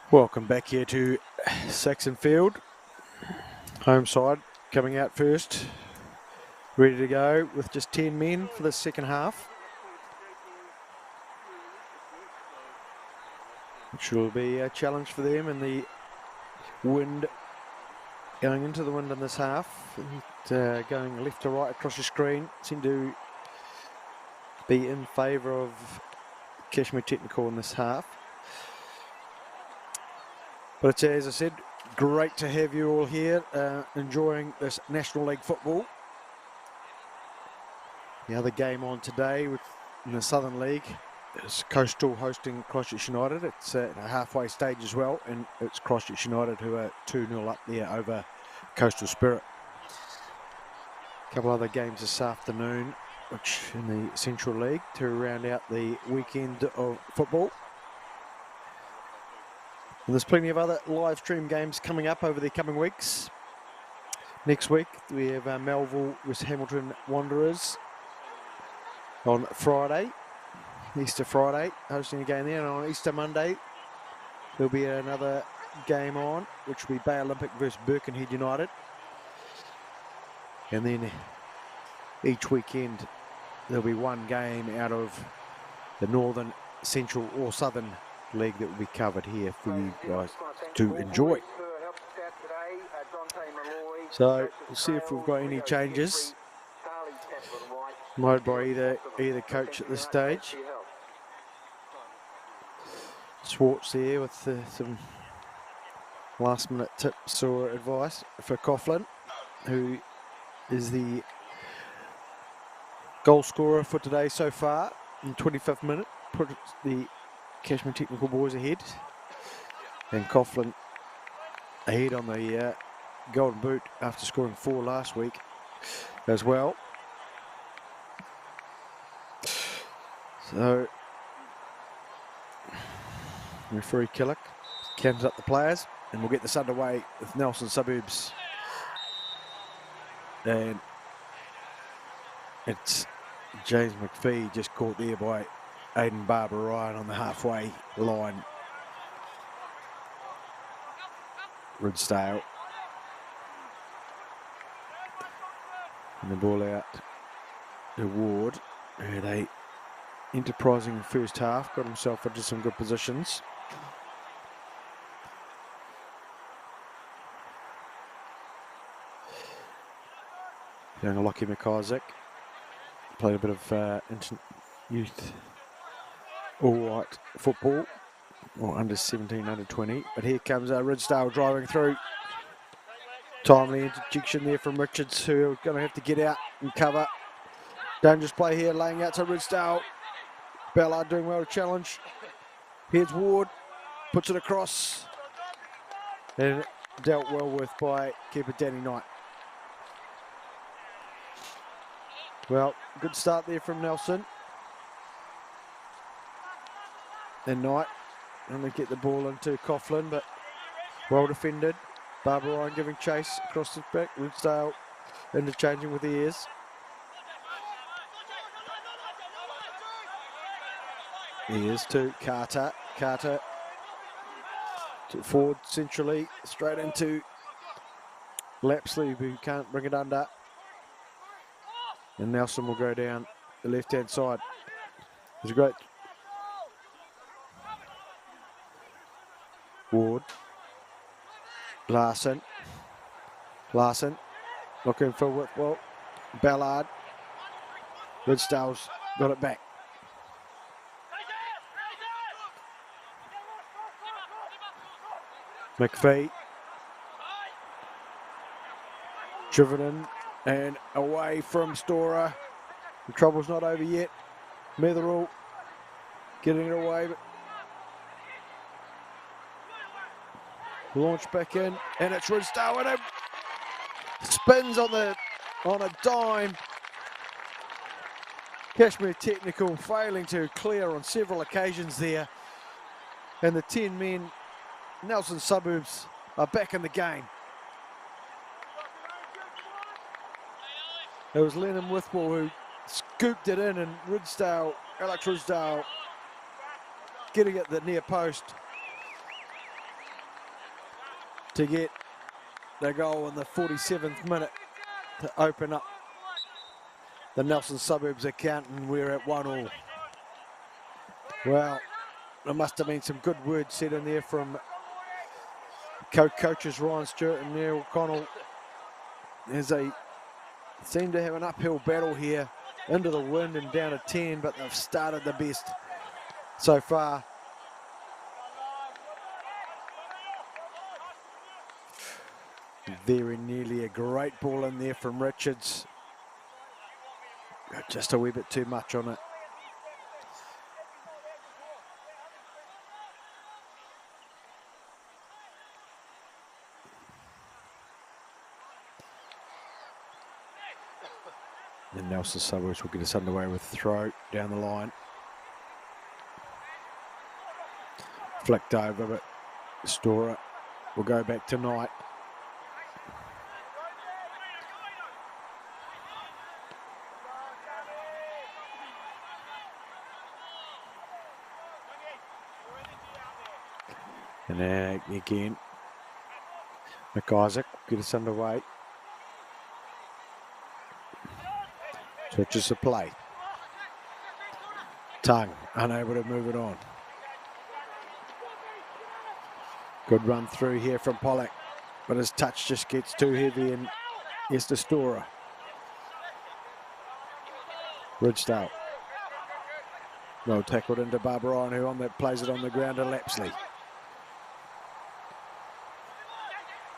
S2: Welcome back here to Saxton Field. Home side coming out first, ready to go with just 10 men for the second half, which will be a challenge for them in the wind going into the wind in this half. Going left to right across the screen. Seem to be in favour of Cashmere Technical in this half. But it's, as I said, great to have you all here enjoying this National League football. The other game on today in the Southern League is Coastal hosting Christchurch United. It's at a halfway stage as well, and it's Christchurch United who are 2-0 up there over Coastal Spirit. A couple other games this afternoon, which in the Central League to round out the weekend of football. And there's plenty of other live stream games coming up over the coming weeks. Next week we have Melville West Hamilton Wanderers on Friday, Easter Friday, hosting a game there. And on Easter Monday there'll be another game on, which will be Bay Olympic versus Birkenhead United. And then each weekend there'll be one game out of the Northern, Central or Southern League that will be covered here for you guys to enjoy. So we'll see if we've got any changes made by either coach at this stage. Swartz there with some last minute tips or advice for Coughlin, who is the goal scorer for today so far in 25th minute. Put the Cashmere Technical boys ahead, and Coughlin ahead on the golden boot after scoring 4 last week as well. So referee Killick counts up the players, and we'll get this underway with Nelson Suburbs. And it's James McPhee just caught there by Aidan Barbara Ryan on the halfway line. Ridsdale. And the ball out to Ward. Had a enterprising first half, got himself into some good positions. Young Lockie McIsaac played a bit of youth all-white football, or under 17, under 20. But here comes Ridsdale driving through. Timely interjection there from Richards, who are going to have to get out and cover. Dangerous play here, laying out to Ridsdale. Ballard doing well to challenge. Here's Ward, puts it across, and dealt well with by keeper Danny Knight. Well, good start there from Nelson. And Knight only get the ball into Coughlin, but well defended. Barbara Ryan giving chase across the back. Ridsdale interchanging with the ears. Ears to Carter. Carter to forward centrally, straight into Lapsley, who can't bring it under. And Nelson will go down the left-hand side. It's a great Ward. Larson looking for Whitwell. Ballard. Ridsdale's got it back. McPhee. Driven in and away from Storer. The trouble's not over yet. Metherall getting it away, but launch back in, and it's Ridsdale, and it spins on a dime. Cashmere Technical failing to clear on several occasions there, and the 10 men Nelson Suburbs are back in the game. It was Lennon Withwell who scooped it in, and Ridsdale, Alex Ridsdale, getting at the near post to get the goal in the 47th minute to open up the Nelson Suburbs account, and we're at 1-1. Well, there must have been some good words said in there from Co-coaches Ryan Stewart and Neil O'Connell, as they seem to have an uphill battle here, into the wind and down to 10, but they've started the best so far. Very nearly a great ball in there from Richards. Just a wee bit too much on it. And Nelson Suburbs will get us underway with throw down the line. Flicked over, but Storer will go back to Knight. And again, McIsaac will get us underway. Switches the play. Tongue unable to move it on. Good run through here from Pollock, but his touch just gets too heavy, and here's to Storer. Ridgedale. Well tackled into Barbara, who on that plays it on the ground to Lapsley.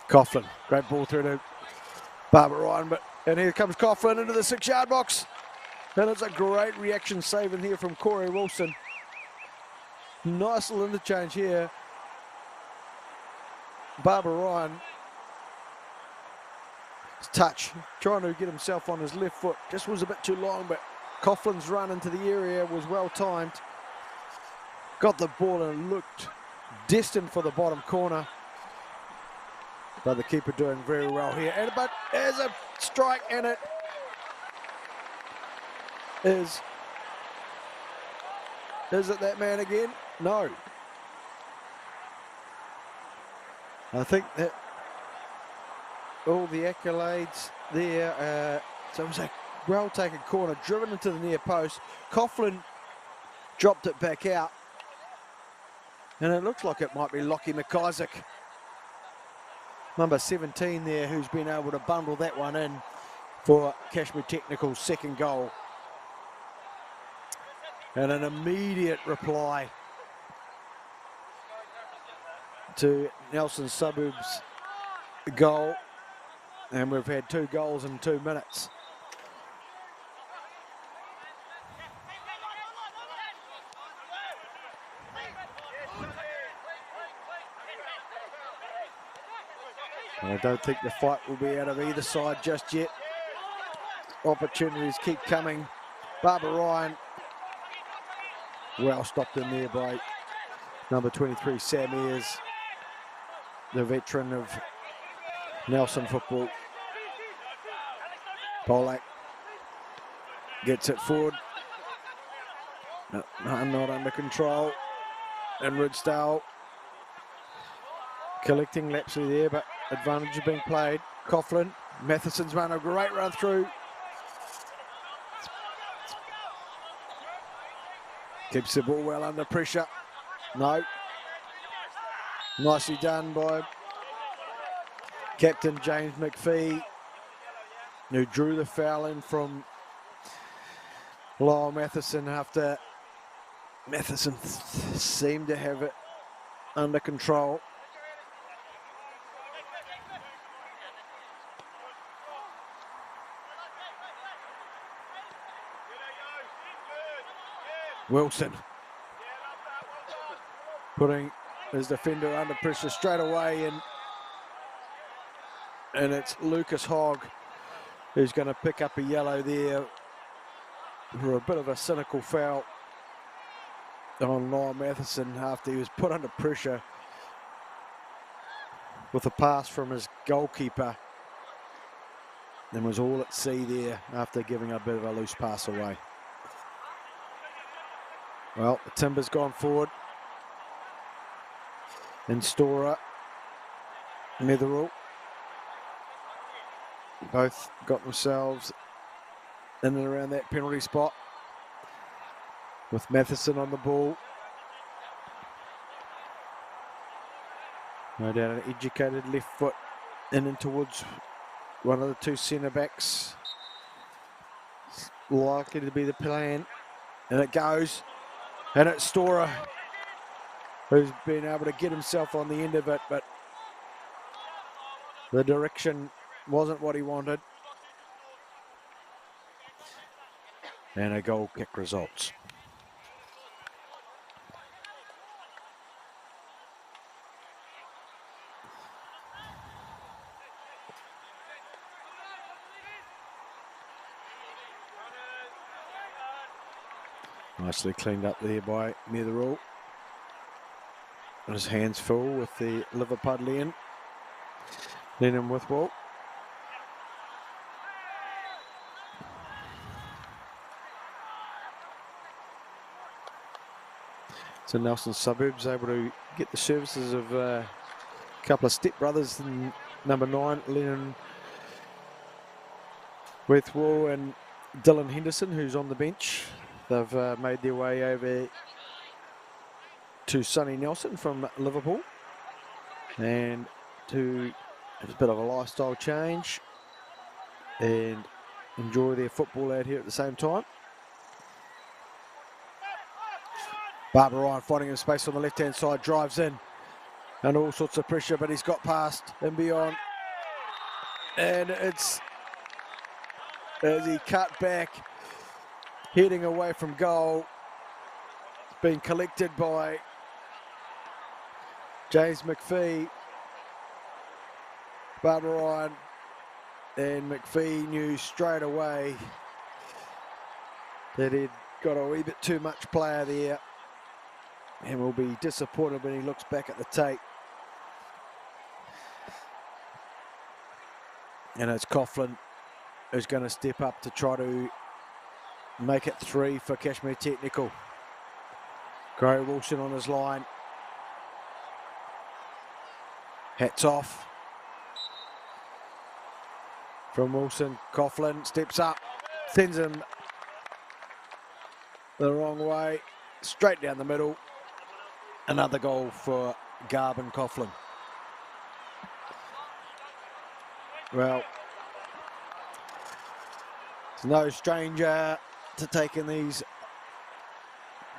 S2: Coughlin, great ball through to Barbara, and here comes Coughlin into the 6-yard box. And it's a great reaction save in here from Corey Wilson. Nice little interchange here. Barbara Ryan, his touch, trying to get himself on his left foot, just was a bit too long, but Coughlin's run into the area was well timed. Got the ball and looked destined for the bottom corner. But the keeper doing very well here. But there's a strike, and it is it that man again? No. I think that all the accolades there. So it was a well-taken corner, driven into the near post. Coughlin dropped it back out. And it looks like it might be Lockie McIsaac, number 17 there, who's been able to bundle that one in for Cashmere Technical's second goal. And an immediate reply to Nelson Suburbs' goal. And we've had 2 goals in 2 minutes. I don't think the fight will be out of either side just yet. Opportunities keep coming. Barbara Ryan, well stopped in there by number 23, Sam Ayres, the veteran of Nelson football. Polak gets it forward. No, not under control. And Ridgedale collecting Lapsley there, but advantage is being played. Coughlin, Matheson's run a great run through. Keeps the ball well under pressure. No. Nicely done by Captain James McPhee, who drew the foul in from Lyle Matheson after Matheson seemed to have it under control. Wilson putting his defender under pressure straight away, and it's Lucas Hogg who's going to pick up a yellow there for a bit of a cynical foul on Lyle Matheson after he was put under pressure with a pass from his goalkeeper and was all at sea there after giving a bit of a loose pass away. Well, the Timbers gone forward. And Storer, Netherall, both got themselves in and around that penalty spot with Matheson on the ball. No doubt an educated left foot in and towards one of the two centre backs. It's likely to be the plan. And it goes. And it's Storer who's been able to get himself on the end of it, but the direction wasn't what he wanted. And a goal kick results. Nicely cleaned up there by Netherall. And his hands full with the Liverpudlian. Lennon Withwell. So Nelson Suburbs able to get the services of a couple of stepbrothers in number 9, Lennon Withwell and Dylan Henderson, who's on the bench. They've made their way over to Sonny Nelson from Liverpool, and to have a bit of a lifestyle change and enjoy their football out here at the same time. Barbara Ryan finding him space on the left-hand side, drives in, and all sorts of pressure, but he's got past and beyond. And it's as he cut back, heading away from goal, being collected by James McPhee. Barbara Ryan and McPhee knew straight away that he'd got a wee bit too much player there, and will be disappointed when he looks back at the tape. And it's Coughlin who's going to step up to try to make it 3 for Cashmere Technical. Gary Wilson on his line. Hats off from Wilson. Coughlin steps up, sends him the wrong way, straight down the middle. Another goal for Garvin Coughlin. Well, it's no stranger to taking these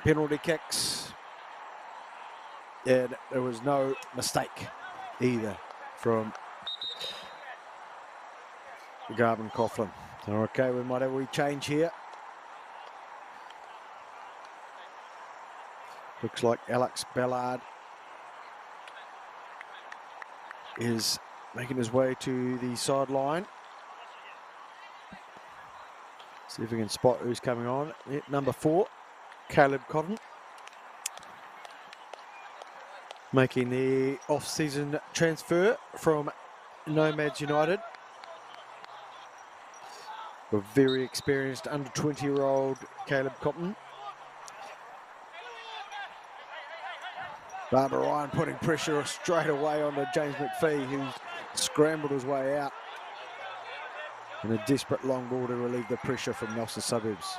S2: penalty kicks. And there was no mistake either from Garvin Coughlin. Okay, we might have a wee change here. Looks like Alex Ballard is making his way to the sideline. See if we can spot who's coming on. Number 4, Caleb Cotton, making the off-season transfer from Nomads United. A very experienced under 20-year-old Caleb Cotton. Barbara Ryan putting pressure straight away onto James McPhee, who scrambled his way out. And a desperate long ball to relieve the pressure from Nelson Suburbs.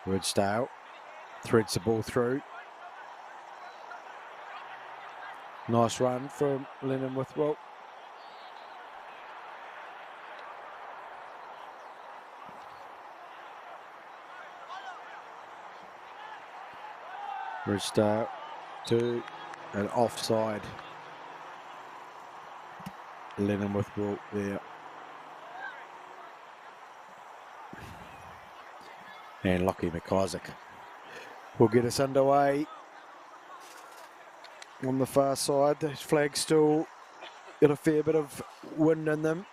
S2: Woodsdale threads the ball through. Nice run from Lennon Withwell. Woodsdale to an offside. Lennon Withwell there. And Lockie McIsaac will get us underway. On the far side, the flags still got a fair bit of wind in them.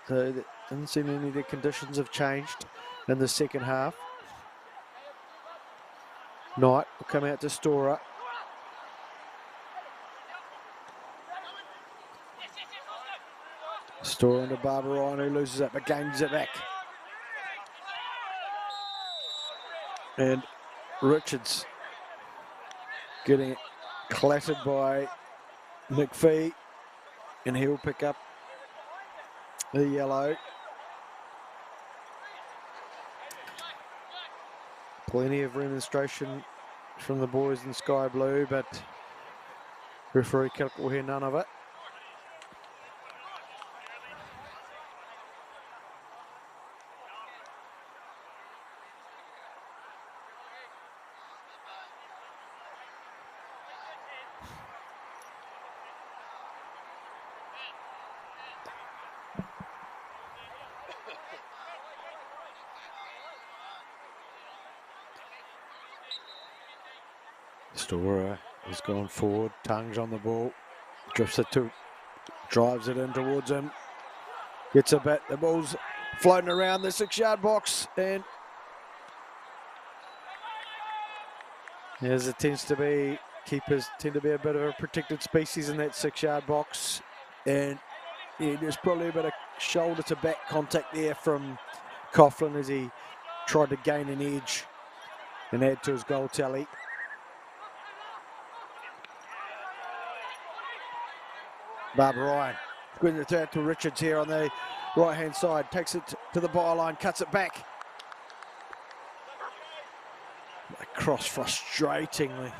S2: So it doesn't seem any of the conditions have changed in the second half. Knight will come out to Storer. Storer into Barbara Ryan, who loses it but gains it back. And Richards getting clattered by McPhee. and he'll pick up the yellow. Plenty of remonstration from the boys in sky blue, but referee Killick will hear none of it. Storer has gone forward, tongues on the ball, drives it in towards him, gets a bit, the ball's floating around the 6-yard box, and as it tends to be, keepers tend to be a bit of a protected species in that 6-yard box, and yeah, there's probably a bit of shoulder to back contact there from Coughlin as he tried to gain an edge and add to his goal tally. Barbara Ryan squeezes it out to Richards here on the right-hand side, takes it to the byline, cuts it back. Across frustratingly,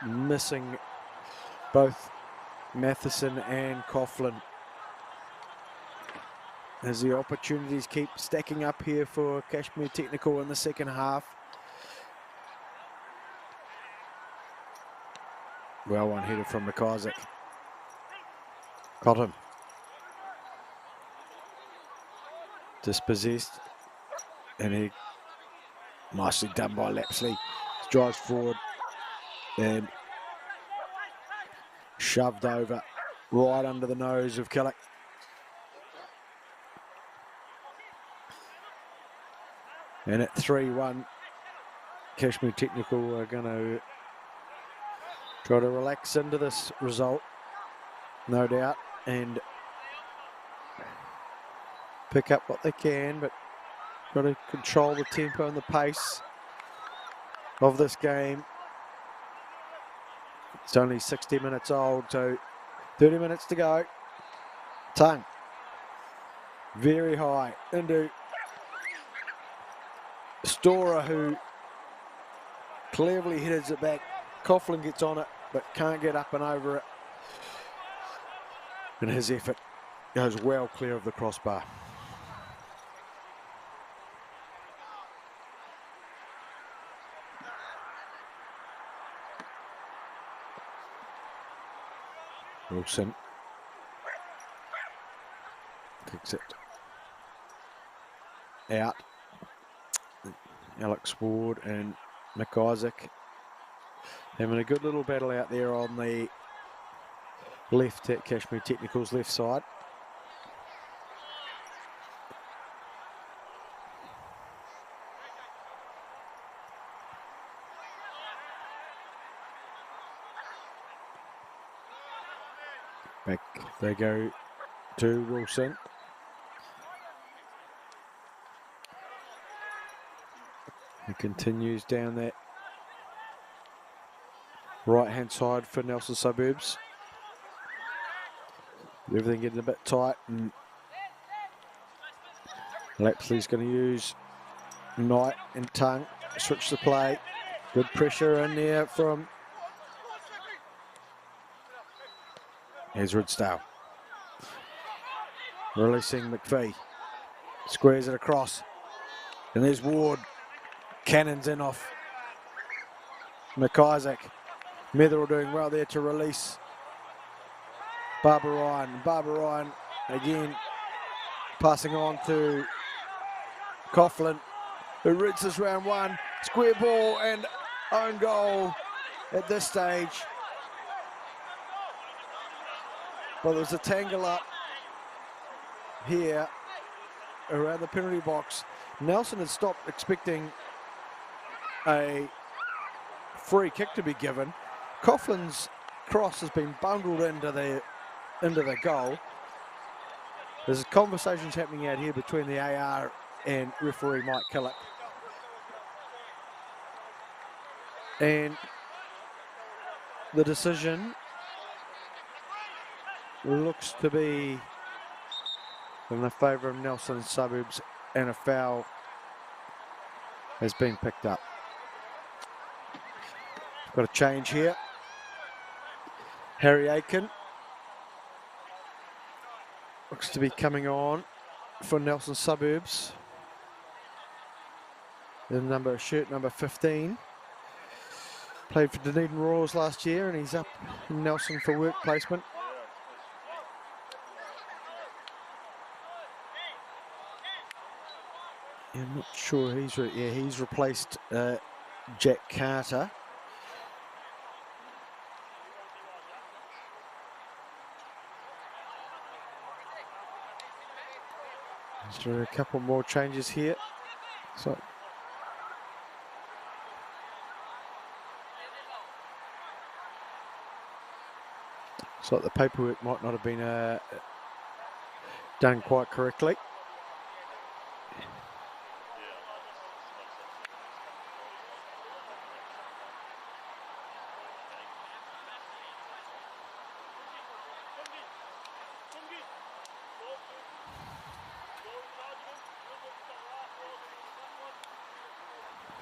S2: missing both Matheson and Coughlin. As the opportunities keep stacking up here for Cashmere Technical in the second half. Well, one header from McIsaac. Got him. Dispossessed. And he, nicely done by Lapsley. Drives forward and shoved over right under the nose of Killick. And at 3-1, Cashmere Technical are going to try to relax into this result, no doubt, and pick up what they can, but got to control the tempo and the pace of this game. It's only 60 minutes old, so 30 minutes to go. Tongue, very high, into Storer, who cleverly headers it back. Coughlin gets on it, but can't get up and over it. And his effort goes well clear of the crossbar. Wilson kicks it out. Alex Ward and McIsaac having a good little battle out there on the left at Cashmere Technical's left side. Back they go to Wilson. He continues down that right-hand side for Nelson Suburbs. Everything getting a bit tight, and Lapsley's going to use Knight and Tongue, switch the play. Good pressure in there from here's Ridsdale. Releasing McPhee. Squares it across. And there's Ward. Cannons in off McIsaac. Metherell doing well there to release Barbara Ryan. Barbara Ryan again passing on to Coughlin, who rids this round one. Square ball and own goal at this stage. Well, there's a tangle up here around the penalty box. Nelson had stopped expecting a free kick to be given. Coughlin's cross has been bundled into the goal. There's conversations happening out here between the AR and referee Mike Killick. And the decision looks to be in the favour of Nelson Suburbs, and a foul has been picked up. Got a change here. Harry Aiken looks to be coming on for Nelson Suburbs. The shirt number 15. Played for Dunedin Royals last year, and he's up in Nelson for work placement. Yeah, I'm not sure he's replaced Jack Carter. So a couple more changes here. So like the paperwork might not have been done quite correctly.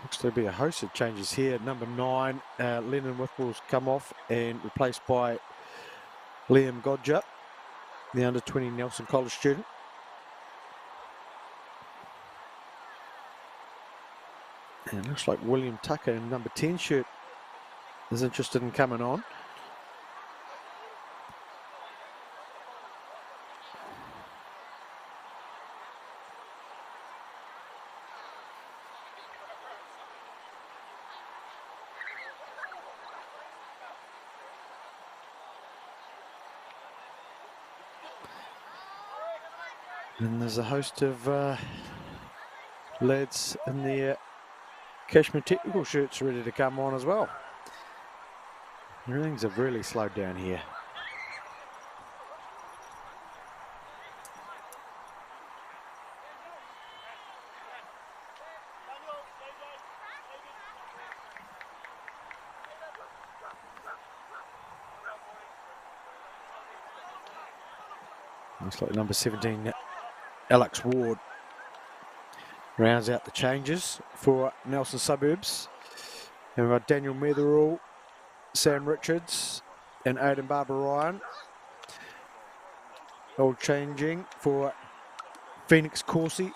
S2: Looks to be a host of changes here. Number 9, Lennon Whipple's come off and replaced by Liam Godger, the under-20 Nelson College student. And it looks like William Tucker in number 10 shirt is interested in coming on. And there's a host of lads in the Cashmere technical shirts ready to come on as well. Things have really slowed down here. Looks like number 17, Alex Ward, rounds out the changes for Nelson Suburbs. And we've got Daniel Metherall, Sam Richards and Aidan Barber Ryan all changing for Phoenix Corsi,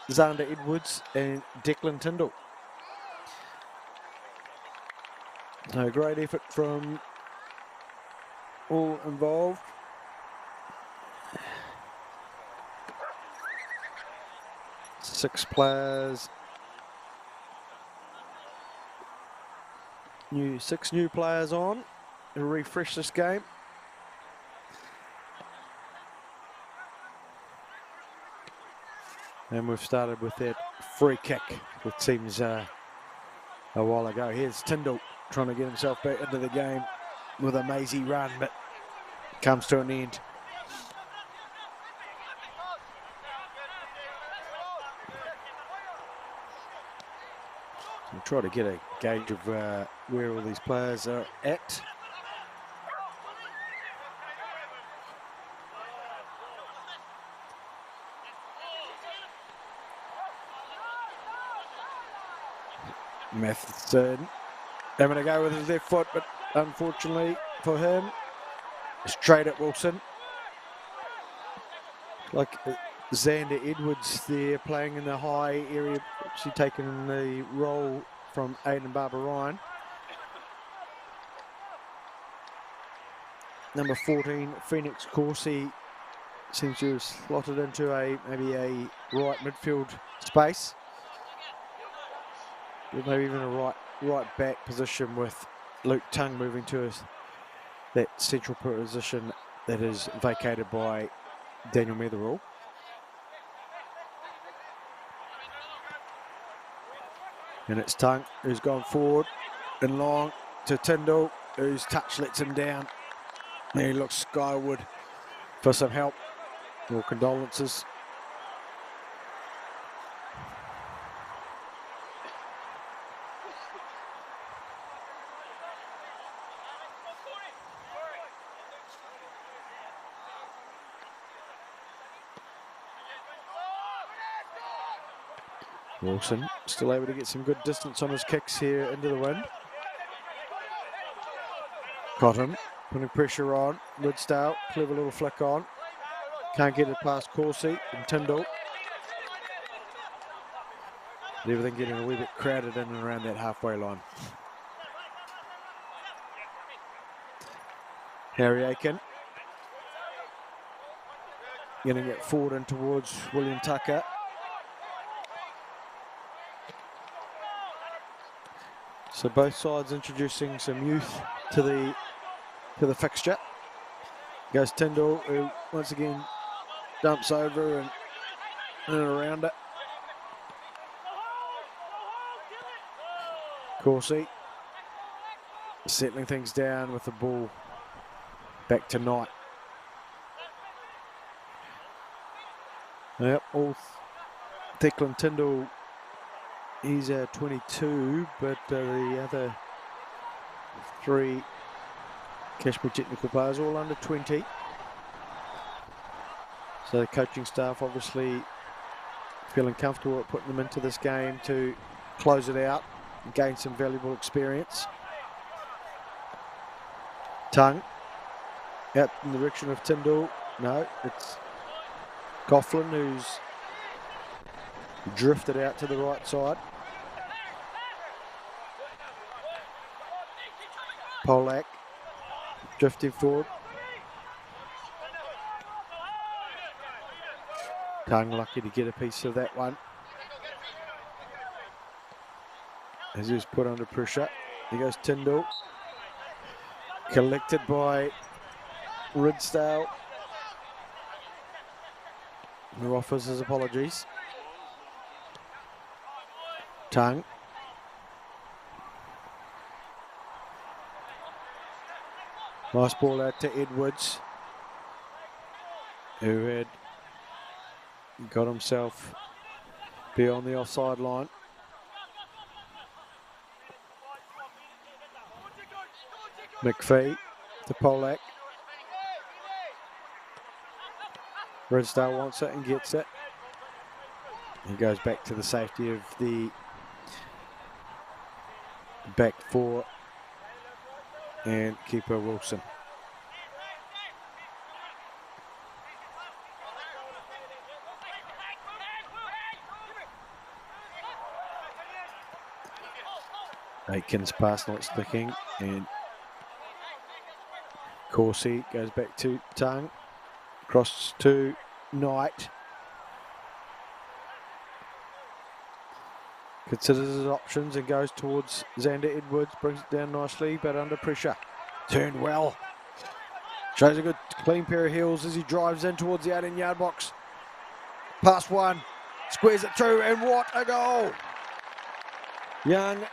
S2: Xander Edwards and Declan Tyndall. A great effort from all involved. Six players, six new players on to refresh this game. And we've started with that free kick, which seems a while ago. Here's Tyndall trying to get himself back into the game with a mazy run, but comes to an end. We'll try to get a gauge of where all these players are at. Matheson having a go with his left foot, but unfortunately for him, straight at Wilson. Like Xander Edwards there playing in the high area, actually taking the role from Aidan Barber Ryan. Number 14, Phoenix Corsi, seems to have slotted into maybe a right midfield space. Maybe even a right back position, with Luke Tung moving to that central position that is vacated by Daniel Metherall. And it's Tung who's gone forward and long to Tyndall, whose touch lets him down. And he looks skyward for some help or condolences. Wilson still able to get some good distance on his kicks here into the wind. Cotton putting pressure on. Ridsdale, clever little flick on. Can't get it past Corsi and Tyndall. Everything getting a wee bit crowded in and around that halfway line. Harry Aiken getting it forward and towards William Tucker. So both sides introducing some youth to the fixture. Goes Tyndall, who once again dumps over and in and around it. Corsi settling things down with the ball back to Knight. Yep, all Declan Tyndall, he's 22, but the other three Cashmere technical players all under 20. So the coaching staff obviously feeling comfortable at putting them into this game to close it out and gain some valuable experience. Tongue out in the direction of Tyndall. No, it's Coughlin who's drifted out to the right side. Polak drifting forward. Tongue lucky to get a piece of that one. As he's put under pressure. Here goes Tyndall. Collected by Ridsdale, who offers his apologies. Tongue. Nice ball out to Edwards, who had got himself beyond the offside line. McPhee to Polak. Ridsdale wants it and gets it. He goes back to the safety of the back four and keeper Wilson. Aiken's pass not sticking, and Corsi goes back to Tongue, cross to Knight. Considers his options and goes towards Xander Edwards, brings it down nicely, but under pressure. Turned well. Shows a good clean pair of heels as he drives in towards the 18-yard box. Pass one, squares it through, and what a goal! Young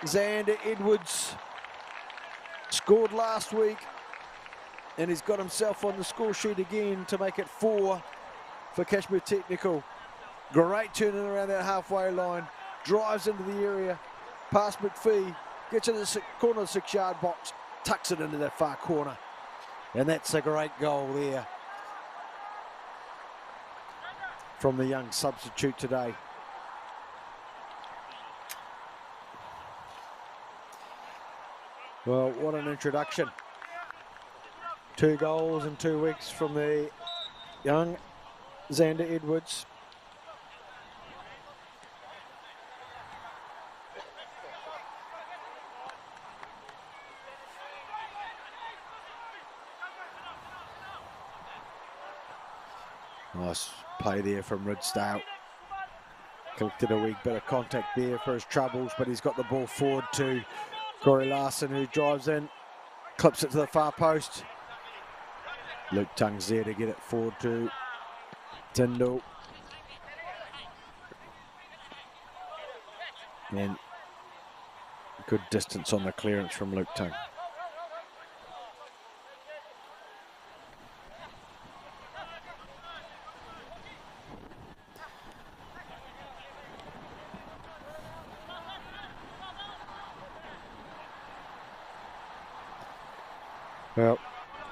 S2: Xander Edwards scored last week, and he's got himself on the score sheet again to make it 4 for Cashmere Technical. Great turning around that halfway line. Drives into the area, past McPhee, gets into the corner of the 6-yard box, tucks it into that far corner. And that's a great goal there from the young substitute today. Well, what an introduction. 2 goals in 2 weeks from the young Xander Edwards. Nice play there from Ridsdale. Collected a weak bit of contact there for his troubles, but he's got the ball forward to Corey Larson, who drives in, clips it to the far post. Luke Tongue's there to get it forward to Tyndall. And good distance on the clearance from Luke Tongue. Well,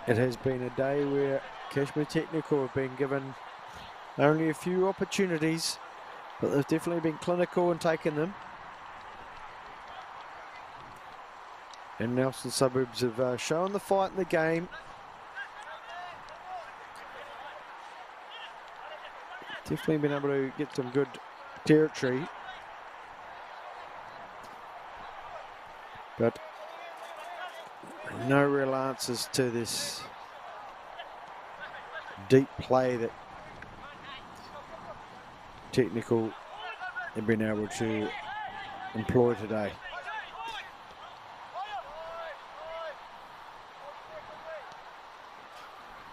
S2: it has been a day where Cashmere Technical have been given only a few opportunities, But they've definitely been clinical and taken them. And Nelson Suburbs have shown the fight in the game. Definitely been able to get some good territory. But no real answers to this deep play that Technical have been able to employ today.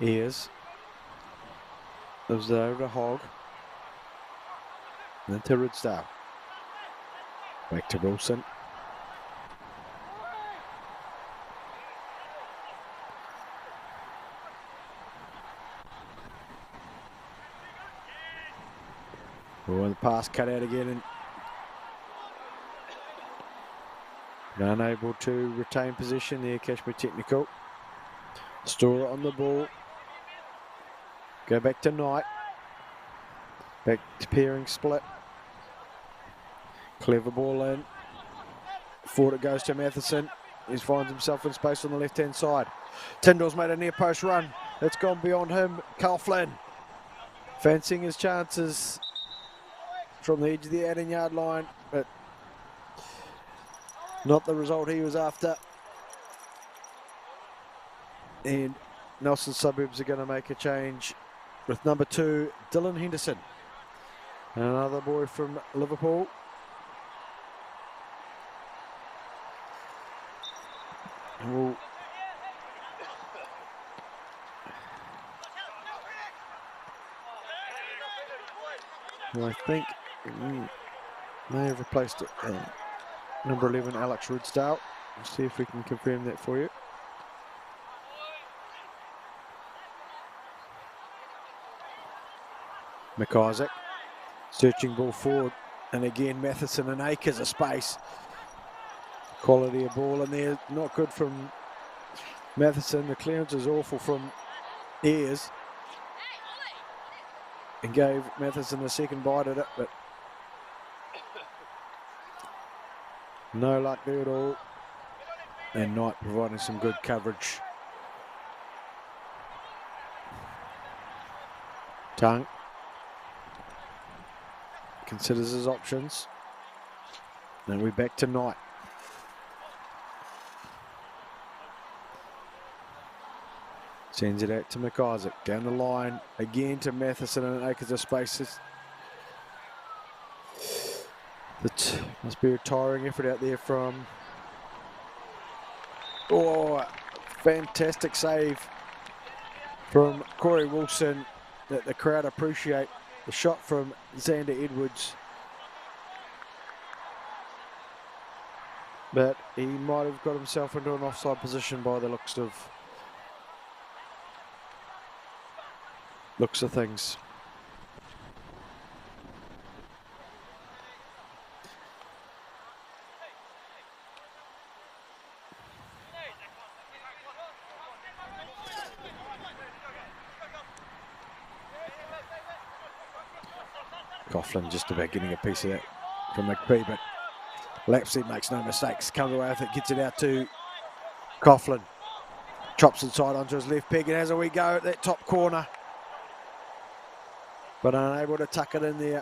S2: Ears. Lives it over to Hogg. And then to Ridsdale. Back to Wilson. Oh, the pass cut out again and unable to retain position there, Cashmere Technical. Store on the ball. Go back to Knight. Back to pairing split. Clever ball in. Forward it goes to Matheson. He finds himself in space on the left-hand side. Tyndall's made a near post run. It's gone beyond him. Coughlin fancying his chances from the edge of the 18-yard line, but not the result he was after. And Nelson Suburbs are going to make a change with number 2, Dylan Henderson. Another boy from Liverpool. Well, I think may have replaced it. Number 11, Alex Ridsdale. We'll see if we can confirm that for you. McIsaac, searching ball forward, and again Matheson and acres of space. Quality of ball in there, not good from Matheson. The clearance is awful from Ayres, and gave Matheson a second bite at it, but no luck there at all. And Knight providing some good coverage. Tongue considers his options. Then we're back to Knight. Sends it out to McIsaac. Down the line again to Matheson and acres of space. That must be a tiring effort out there from. Oh, fantastic save from Corey Wilson that the crowd appreciate. The shot from Xander Edwards. But he might have got himself into an offside position by the looks of things. Coughlin just about getting a piece of that from McPhee, but Lapsey makes no mistakes. Comes away with it, gets it out to Coughlin. Chops inside onto his left peg and has a wee go at that top corner, but unable to tuck it in there.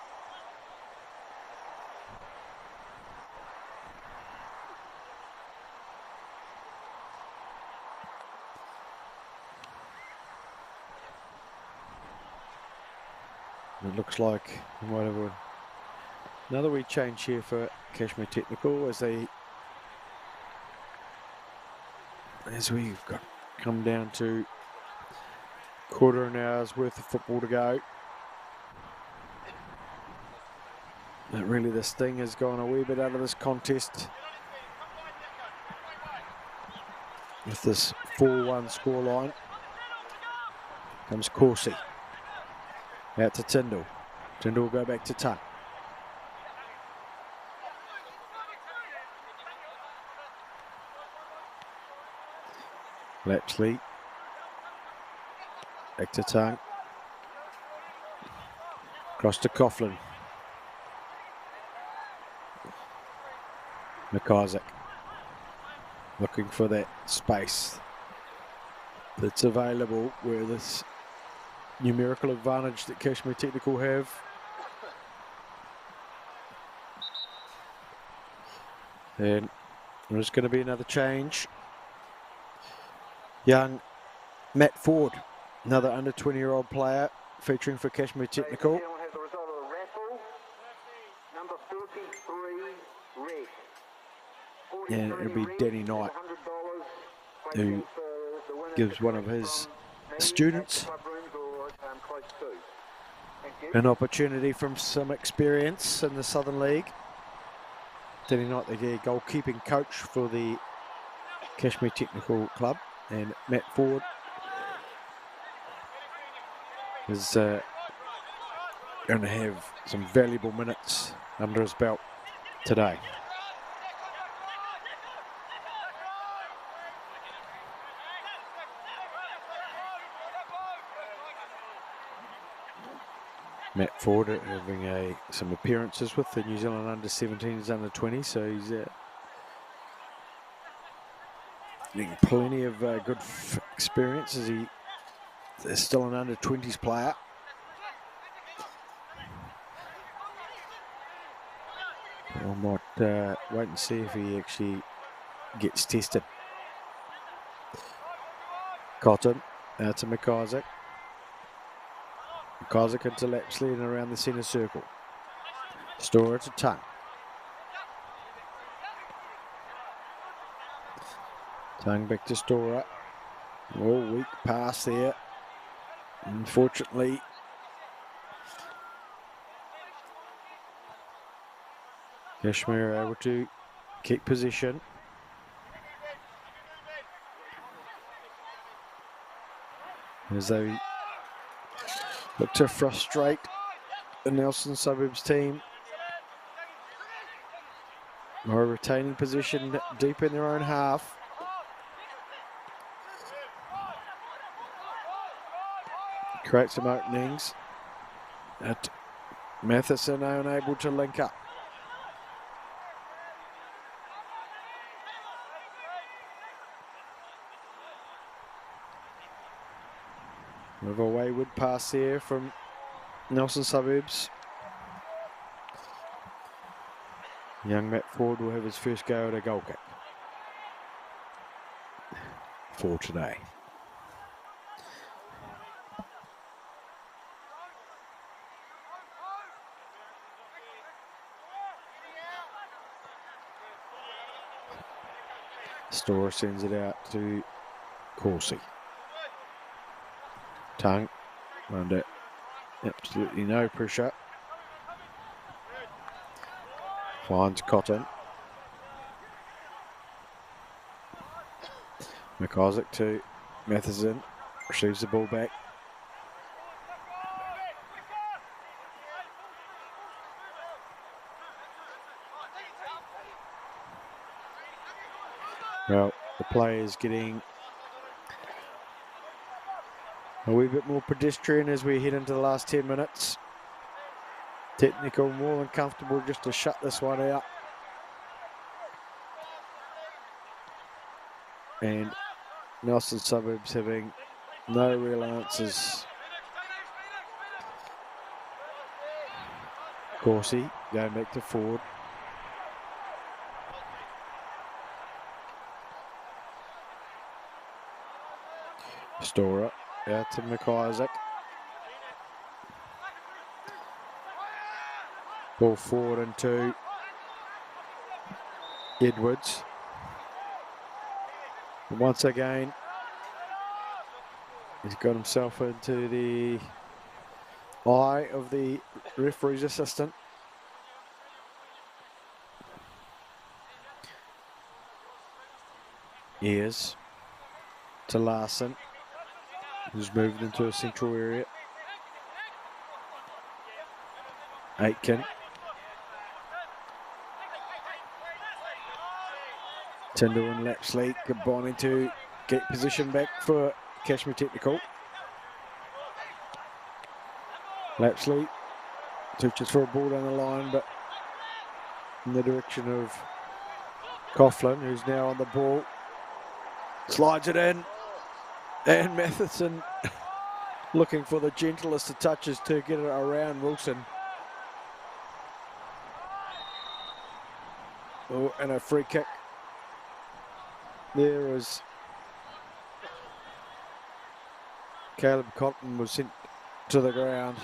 S2: It looks like we might have another wee change here for Cashmere Technical as we've got come down to quarter an hour's worth of football to go. But really the sting has gone a wee bit out of this contest with this 4-1 scoreline. Comes Corsi. Out to Tyndall. Tyndall will go back to Tuck. Lapsley. Back to Tongue. Across to Coughlin. McIsaac looking for that space that's available where this numerical advantage that Cashmere Technical have. And there's going to be another change. Young Matt Ford, another under 20-year-old player featuring for Cashmere Technical.
S1: Ladies and gentlemen, have the result of the raffle. Number 43, red. 43
S2: And it'll be
S1: red,
S2: Danny Knight,
S1: $100
S2: who
S1: waiting for the winner
S2: gives
S1: to
S2: one of
S1: collect
S2: his
S1: from me
S2: students
S1: at the club rooms or close to. Thank you.
S2: an opportunity from some experience in the Southern League. Danny Knight, the goalkeeping coach for the Cashmere Technical Club, and Matt Ford is going to have some valuable minutes under his belt today. Matt Ford having some appearances with the New Zealand under-17s, under-20, so he's getting plenty of good experience as he is still an under-20s player. I might wait and see if he actually gets tested. Cotton out to McIsaac. McIsaac into Lapsley and around the centre circle. Storer to Tongue. Tongue back to Storer. Oh, weak pass there. Unfortunately, Cashmere are able to keep possession. As they look to frustrate the Nelson Suburbs team. Are retaining possession deep in their own half. Create some openings. Matheson are unable to link up. We have a wayward pass here from Nelson Suburbs. Young Matt Ford will have his first go at a goal kick for today. Storer sends it out to Corsi. Tongue under absolutely no pressure. Finds Cotton. McIsaac to Matheson. Receives the ball back. Well, the play is getting a wee bit more pedestrian as we head into the last 10 minutes. Technical more than comfortable just to shut this one out. And Nelson Suburbs having no real answers. Corsi going back to Ford. Storer out to McIsaac. Ball forward into Edwards. And once again, he's got himself into the eye of the referee's assistant. Ears to Larson, who's moved into a central area. Aitken. Tyndall and Lapsley combining to get position back for Cashmere Technical. Lapsley searches for a ball down the line, but in the direction of Coughlin, who's now on the ball, slides it in, and Matheson looking for the gentlest of touches to get it around Wilson. Oh, and a free kick. There was Caleb Cotton was sent to the ground.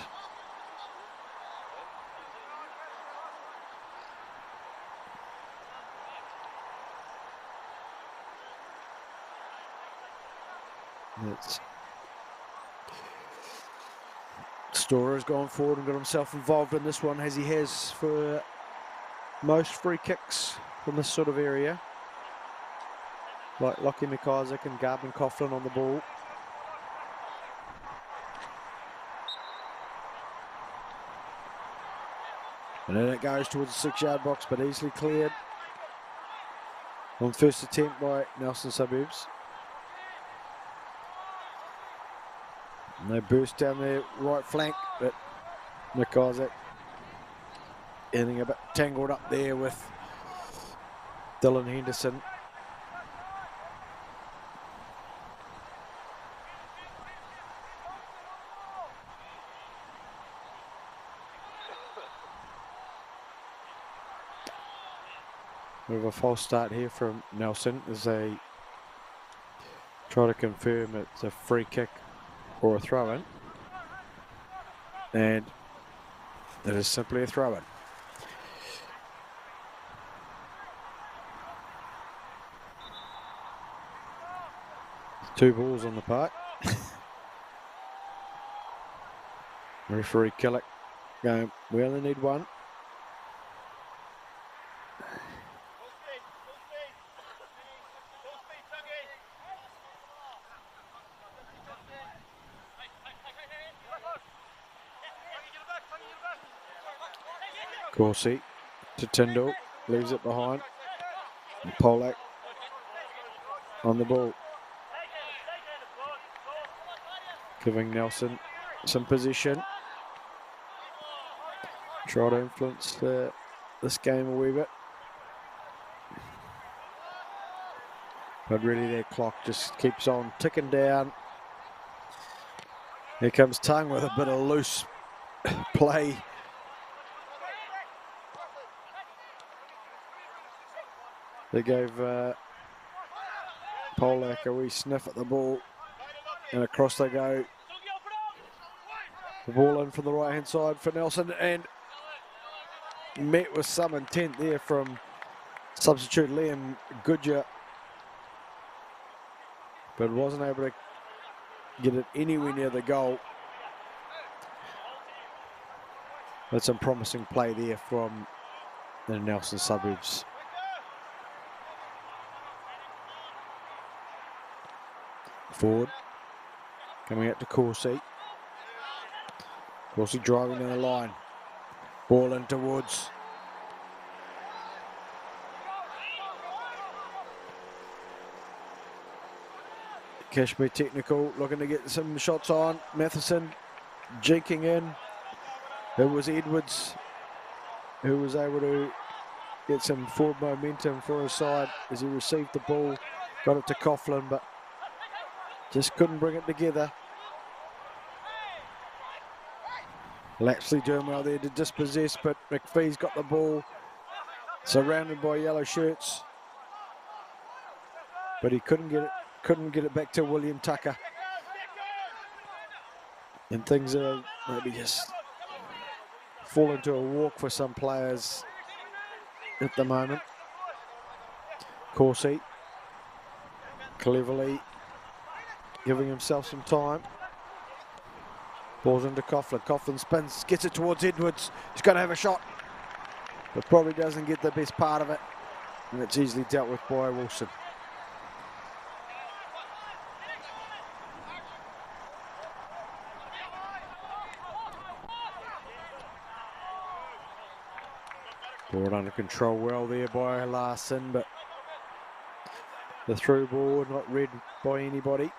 S2: Storer's gone forward and got himself involved in this one, as he has for most free kicks from this sort of area. Like Lockie McIsaac and Garvin Coughlin on the ball. And then it goes towards the 6-yard box, but easily cleared on first attempt by Nelson Suburbs. And they burst down their right flank, but McIsaac getting a bit tangled up there with Dylan Henderson. We have a false start here from Nelson as they try to confirm it's a free kick or a throw-in. And it is simply a throw-in. Two balls on the park. Referee Killick going, we only need one. Corsi to Tyndall, leaves it behind. And Polak on the ball. Giving Nelson some position. Try to influence this game a wee bit. But really their clock just keeps on ticking down. Here comes Tung with a bit of loose play. They gave Polak a wee sniff at the ball, and across they go. The ball in from the right-hand side for Nelson, and met with some intent there from substitute Liam Goodyear, but wasn't able to get it anywhere near the goal. That's some promising play there from the Nelson Suburbs. Forward, coming out to Corsi. Corsi driving down the line. Ball in towards Cashmere technical, looking to get some shots on. Matheson jinking in. It was Edwards who was able to get some forward momentum for his side as he received the ball. Got it to Coughlin, but just couldn't bring it together. Lapsley doing well there to dispossess, but McPhee's got the ball, surrounded by yellow shirts, but he couldn't get it back to William Tucker. And things are maybe just fall into a walk for some players at the moment. Corsi cleverly giving himself some time. Balls into Coughlin. Coughlin spins, gets it towards Edwards. He's going to have a shot, but probably doesn't get the best part of it. And it's easily dealt with by Wilson. Ball under control well there by Larson, but the through ball not read by anybody.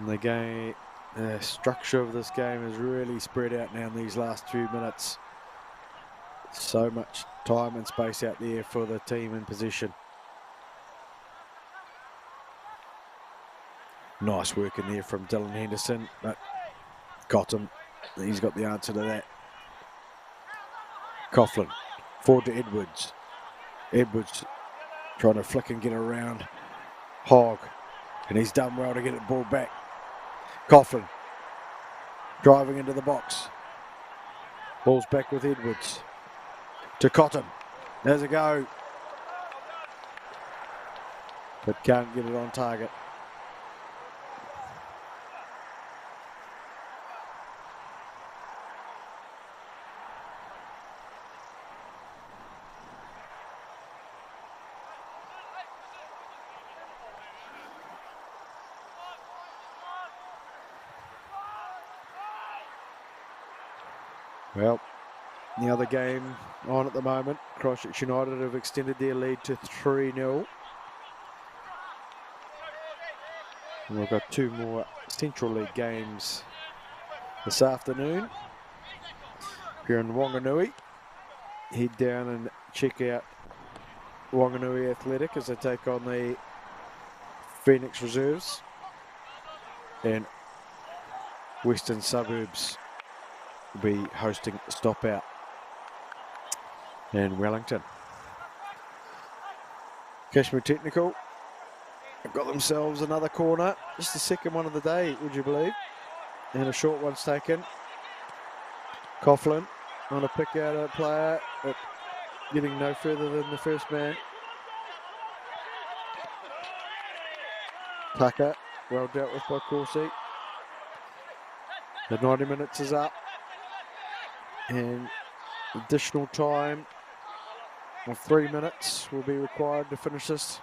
S2: And the structure of this game is really spread out now in these last few minutes. So much time and space out there for the team in position. Nice work in there from Dylan Henderson, but got him. He's got the answer to that. Coughlin, forward to Edwards. Edwards trying to flick and get around Hogg, and he's done well to get the ball back. Coughlin driving into the box. Ball's back with Edwards. To Cotton. There's a go. But can't get it on target. Well, the other game on at the moment, Christchurch United have extended their lead to 3-0. And we've got 2 more Central League games this afternoon. If you're in Wanganui, head down and check out Wanganui Athletic as they take on the Phoenix Reserves. And Western Suburbs will be hosting Stop Out in Wellington. Cashmere Technical have got themselves another corner, just the second one of the day, would you believe? And a short one's taken. Coughlin on to pick out a player, but getting no further than the first man. Tucker, well dealt with by Corsi. The 90 minutes is up, and additional time of 3 minutes will be required to finish this.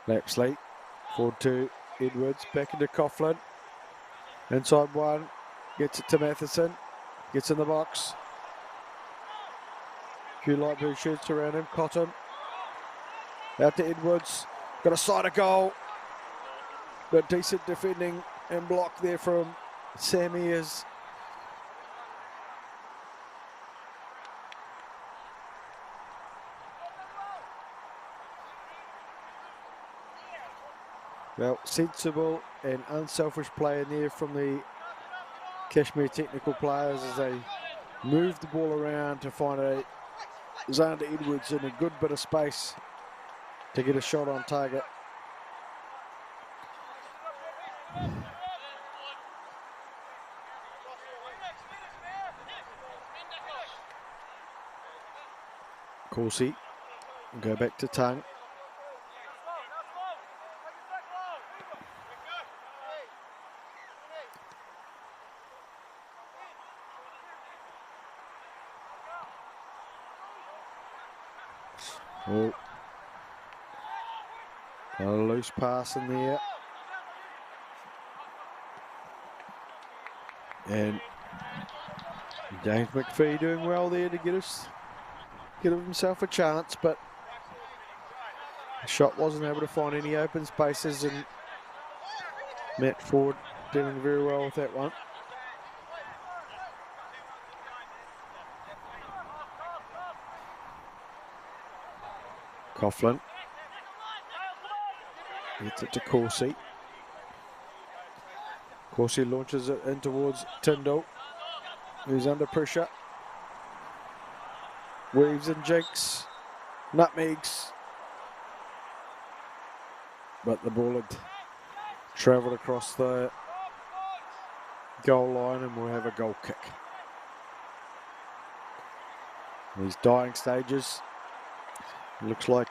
S2: Lapsley, forward to Edwards, back into Coughlin. Inside one, gets it to Matheson, gets in the box. Few light blue shirts around him. Cotton out to Edwards, got a side of goal, but decent defending and block there from Sammy as well, sensible and unselfish play in there from the Cashmere Technical players as they move the ball around to find a zone to Edwards in a good bit of space to get a shot on target. Corsi, go back to Tongue. Oh, a loose pass in there. And James McPhee doing well there to get himself a chance, but the shot wasn't able to find any open spaces, and Matt Ford doing very well with that one. Coughlin gets it to Corsi. Corsi launches it in towards Tyndall, who's under pressure. Weaves and jinks, nutmegs, but the ball had travelled across the goal line and we'll have a goal kick. These dying stages, looks like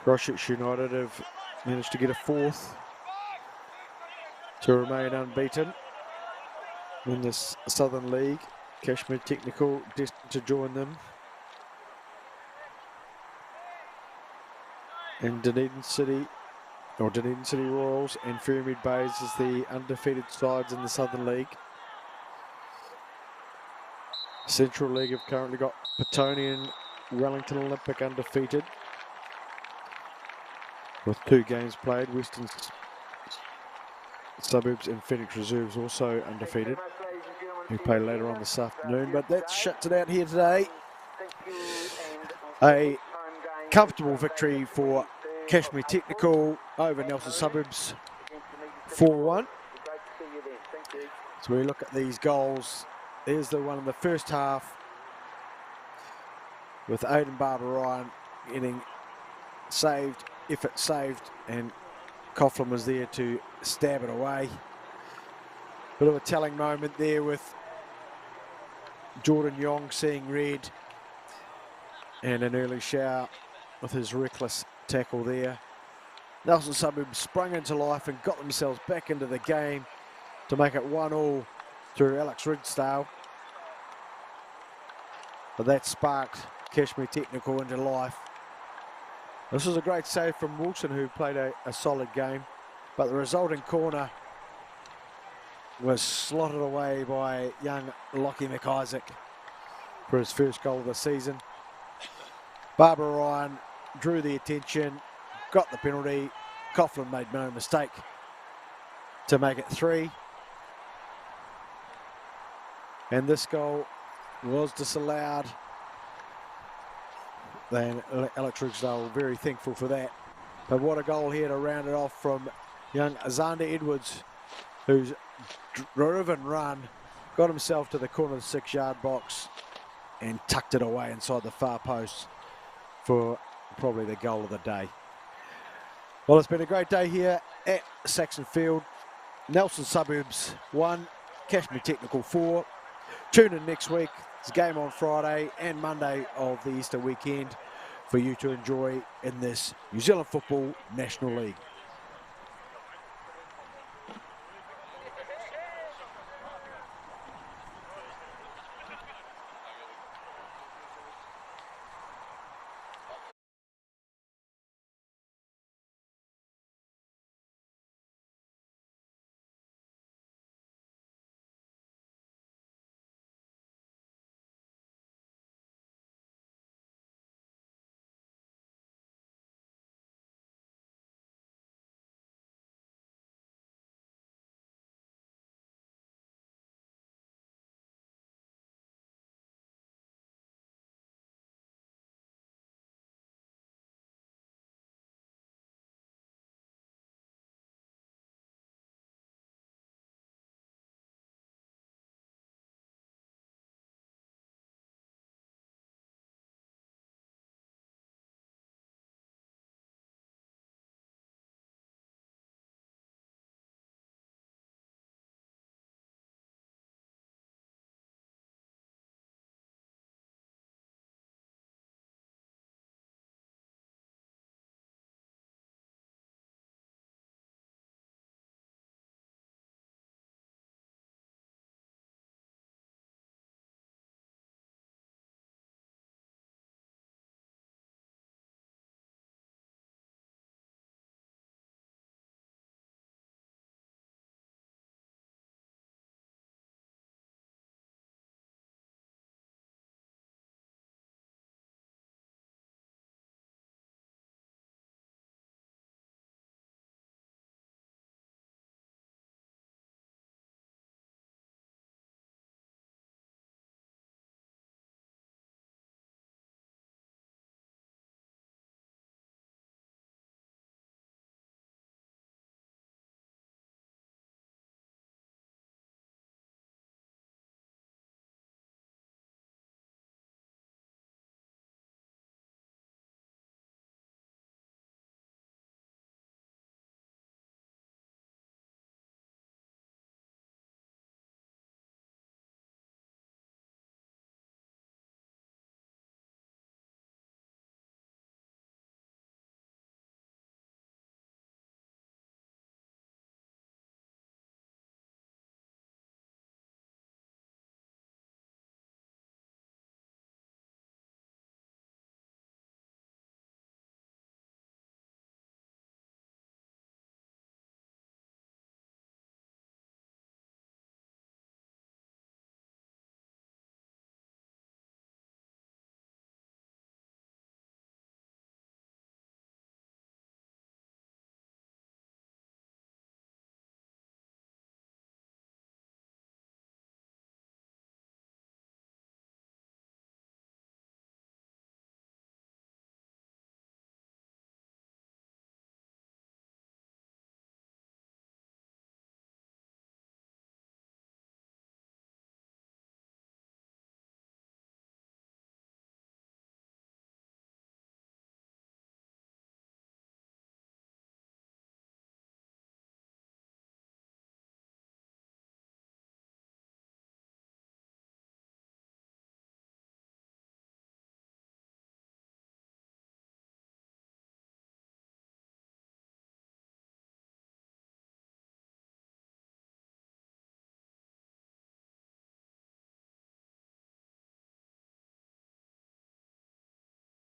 S2: Christchurch United have managed to get a 4th to remain unbeaten in this Southern League. Cashmere Technical destined to join them. And Dunedin City Royals and Fairmead Bays as the undefeated sides in the Southern League. Central League have currently got Petone and Wellington Olympic undefeated, with 2 games played. Western Suburbs and Phoenix Reserves also undefeated, who play later on this afternoon. But that shuts it out here today. A comfortable victory for Cashmere Technical over Nelson Suburbs, 4-1. So we look at these goals. There's the one in the first half with Aidan Barber-Ryan getting saved, effort saved, and Coughlin was there to stab it away. Bit of a telling moment there with Jordan Yong seeing red, and an early shower with his reckless tackle there. Nelson Suburbs sprung into life and got themselves back into the game to make it 1-1 through Alex Ridsdale. But that sparked Cashmere Technical into life. This was a great save from Wilson, who played a solid game, but the resulting corner was slotted away by young Lockie McIsaac for his first goal of the season. Barbara Ryan drew the attention, got the penalty. Coughlin made no mistake to make it 3. And this goal was disallowed. Then Alex Rigsdale very thankful for that. But what a goal here to round it off from young Zander Edwards, whose driven run got himself to the corner of the 6-yard box and tucked it away inside the far post for probably the goal of the day. Well, it's been a great day here at Saxton Field. Nelson Suburbs 1, Cashmere Technical 4. Tune in next week. It's a game on Friday and Monday of the Easter weekend for you to enjoy in this New Zealand Football National League.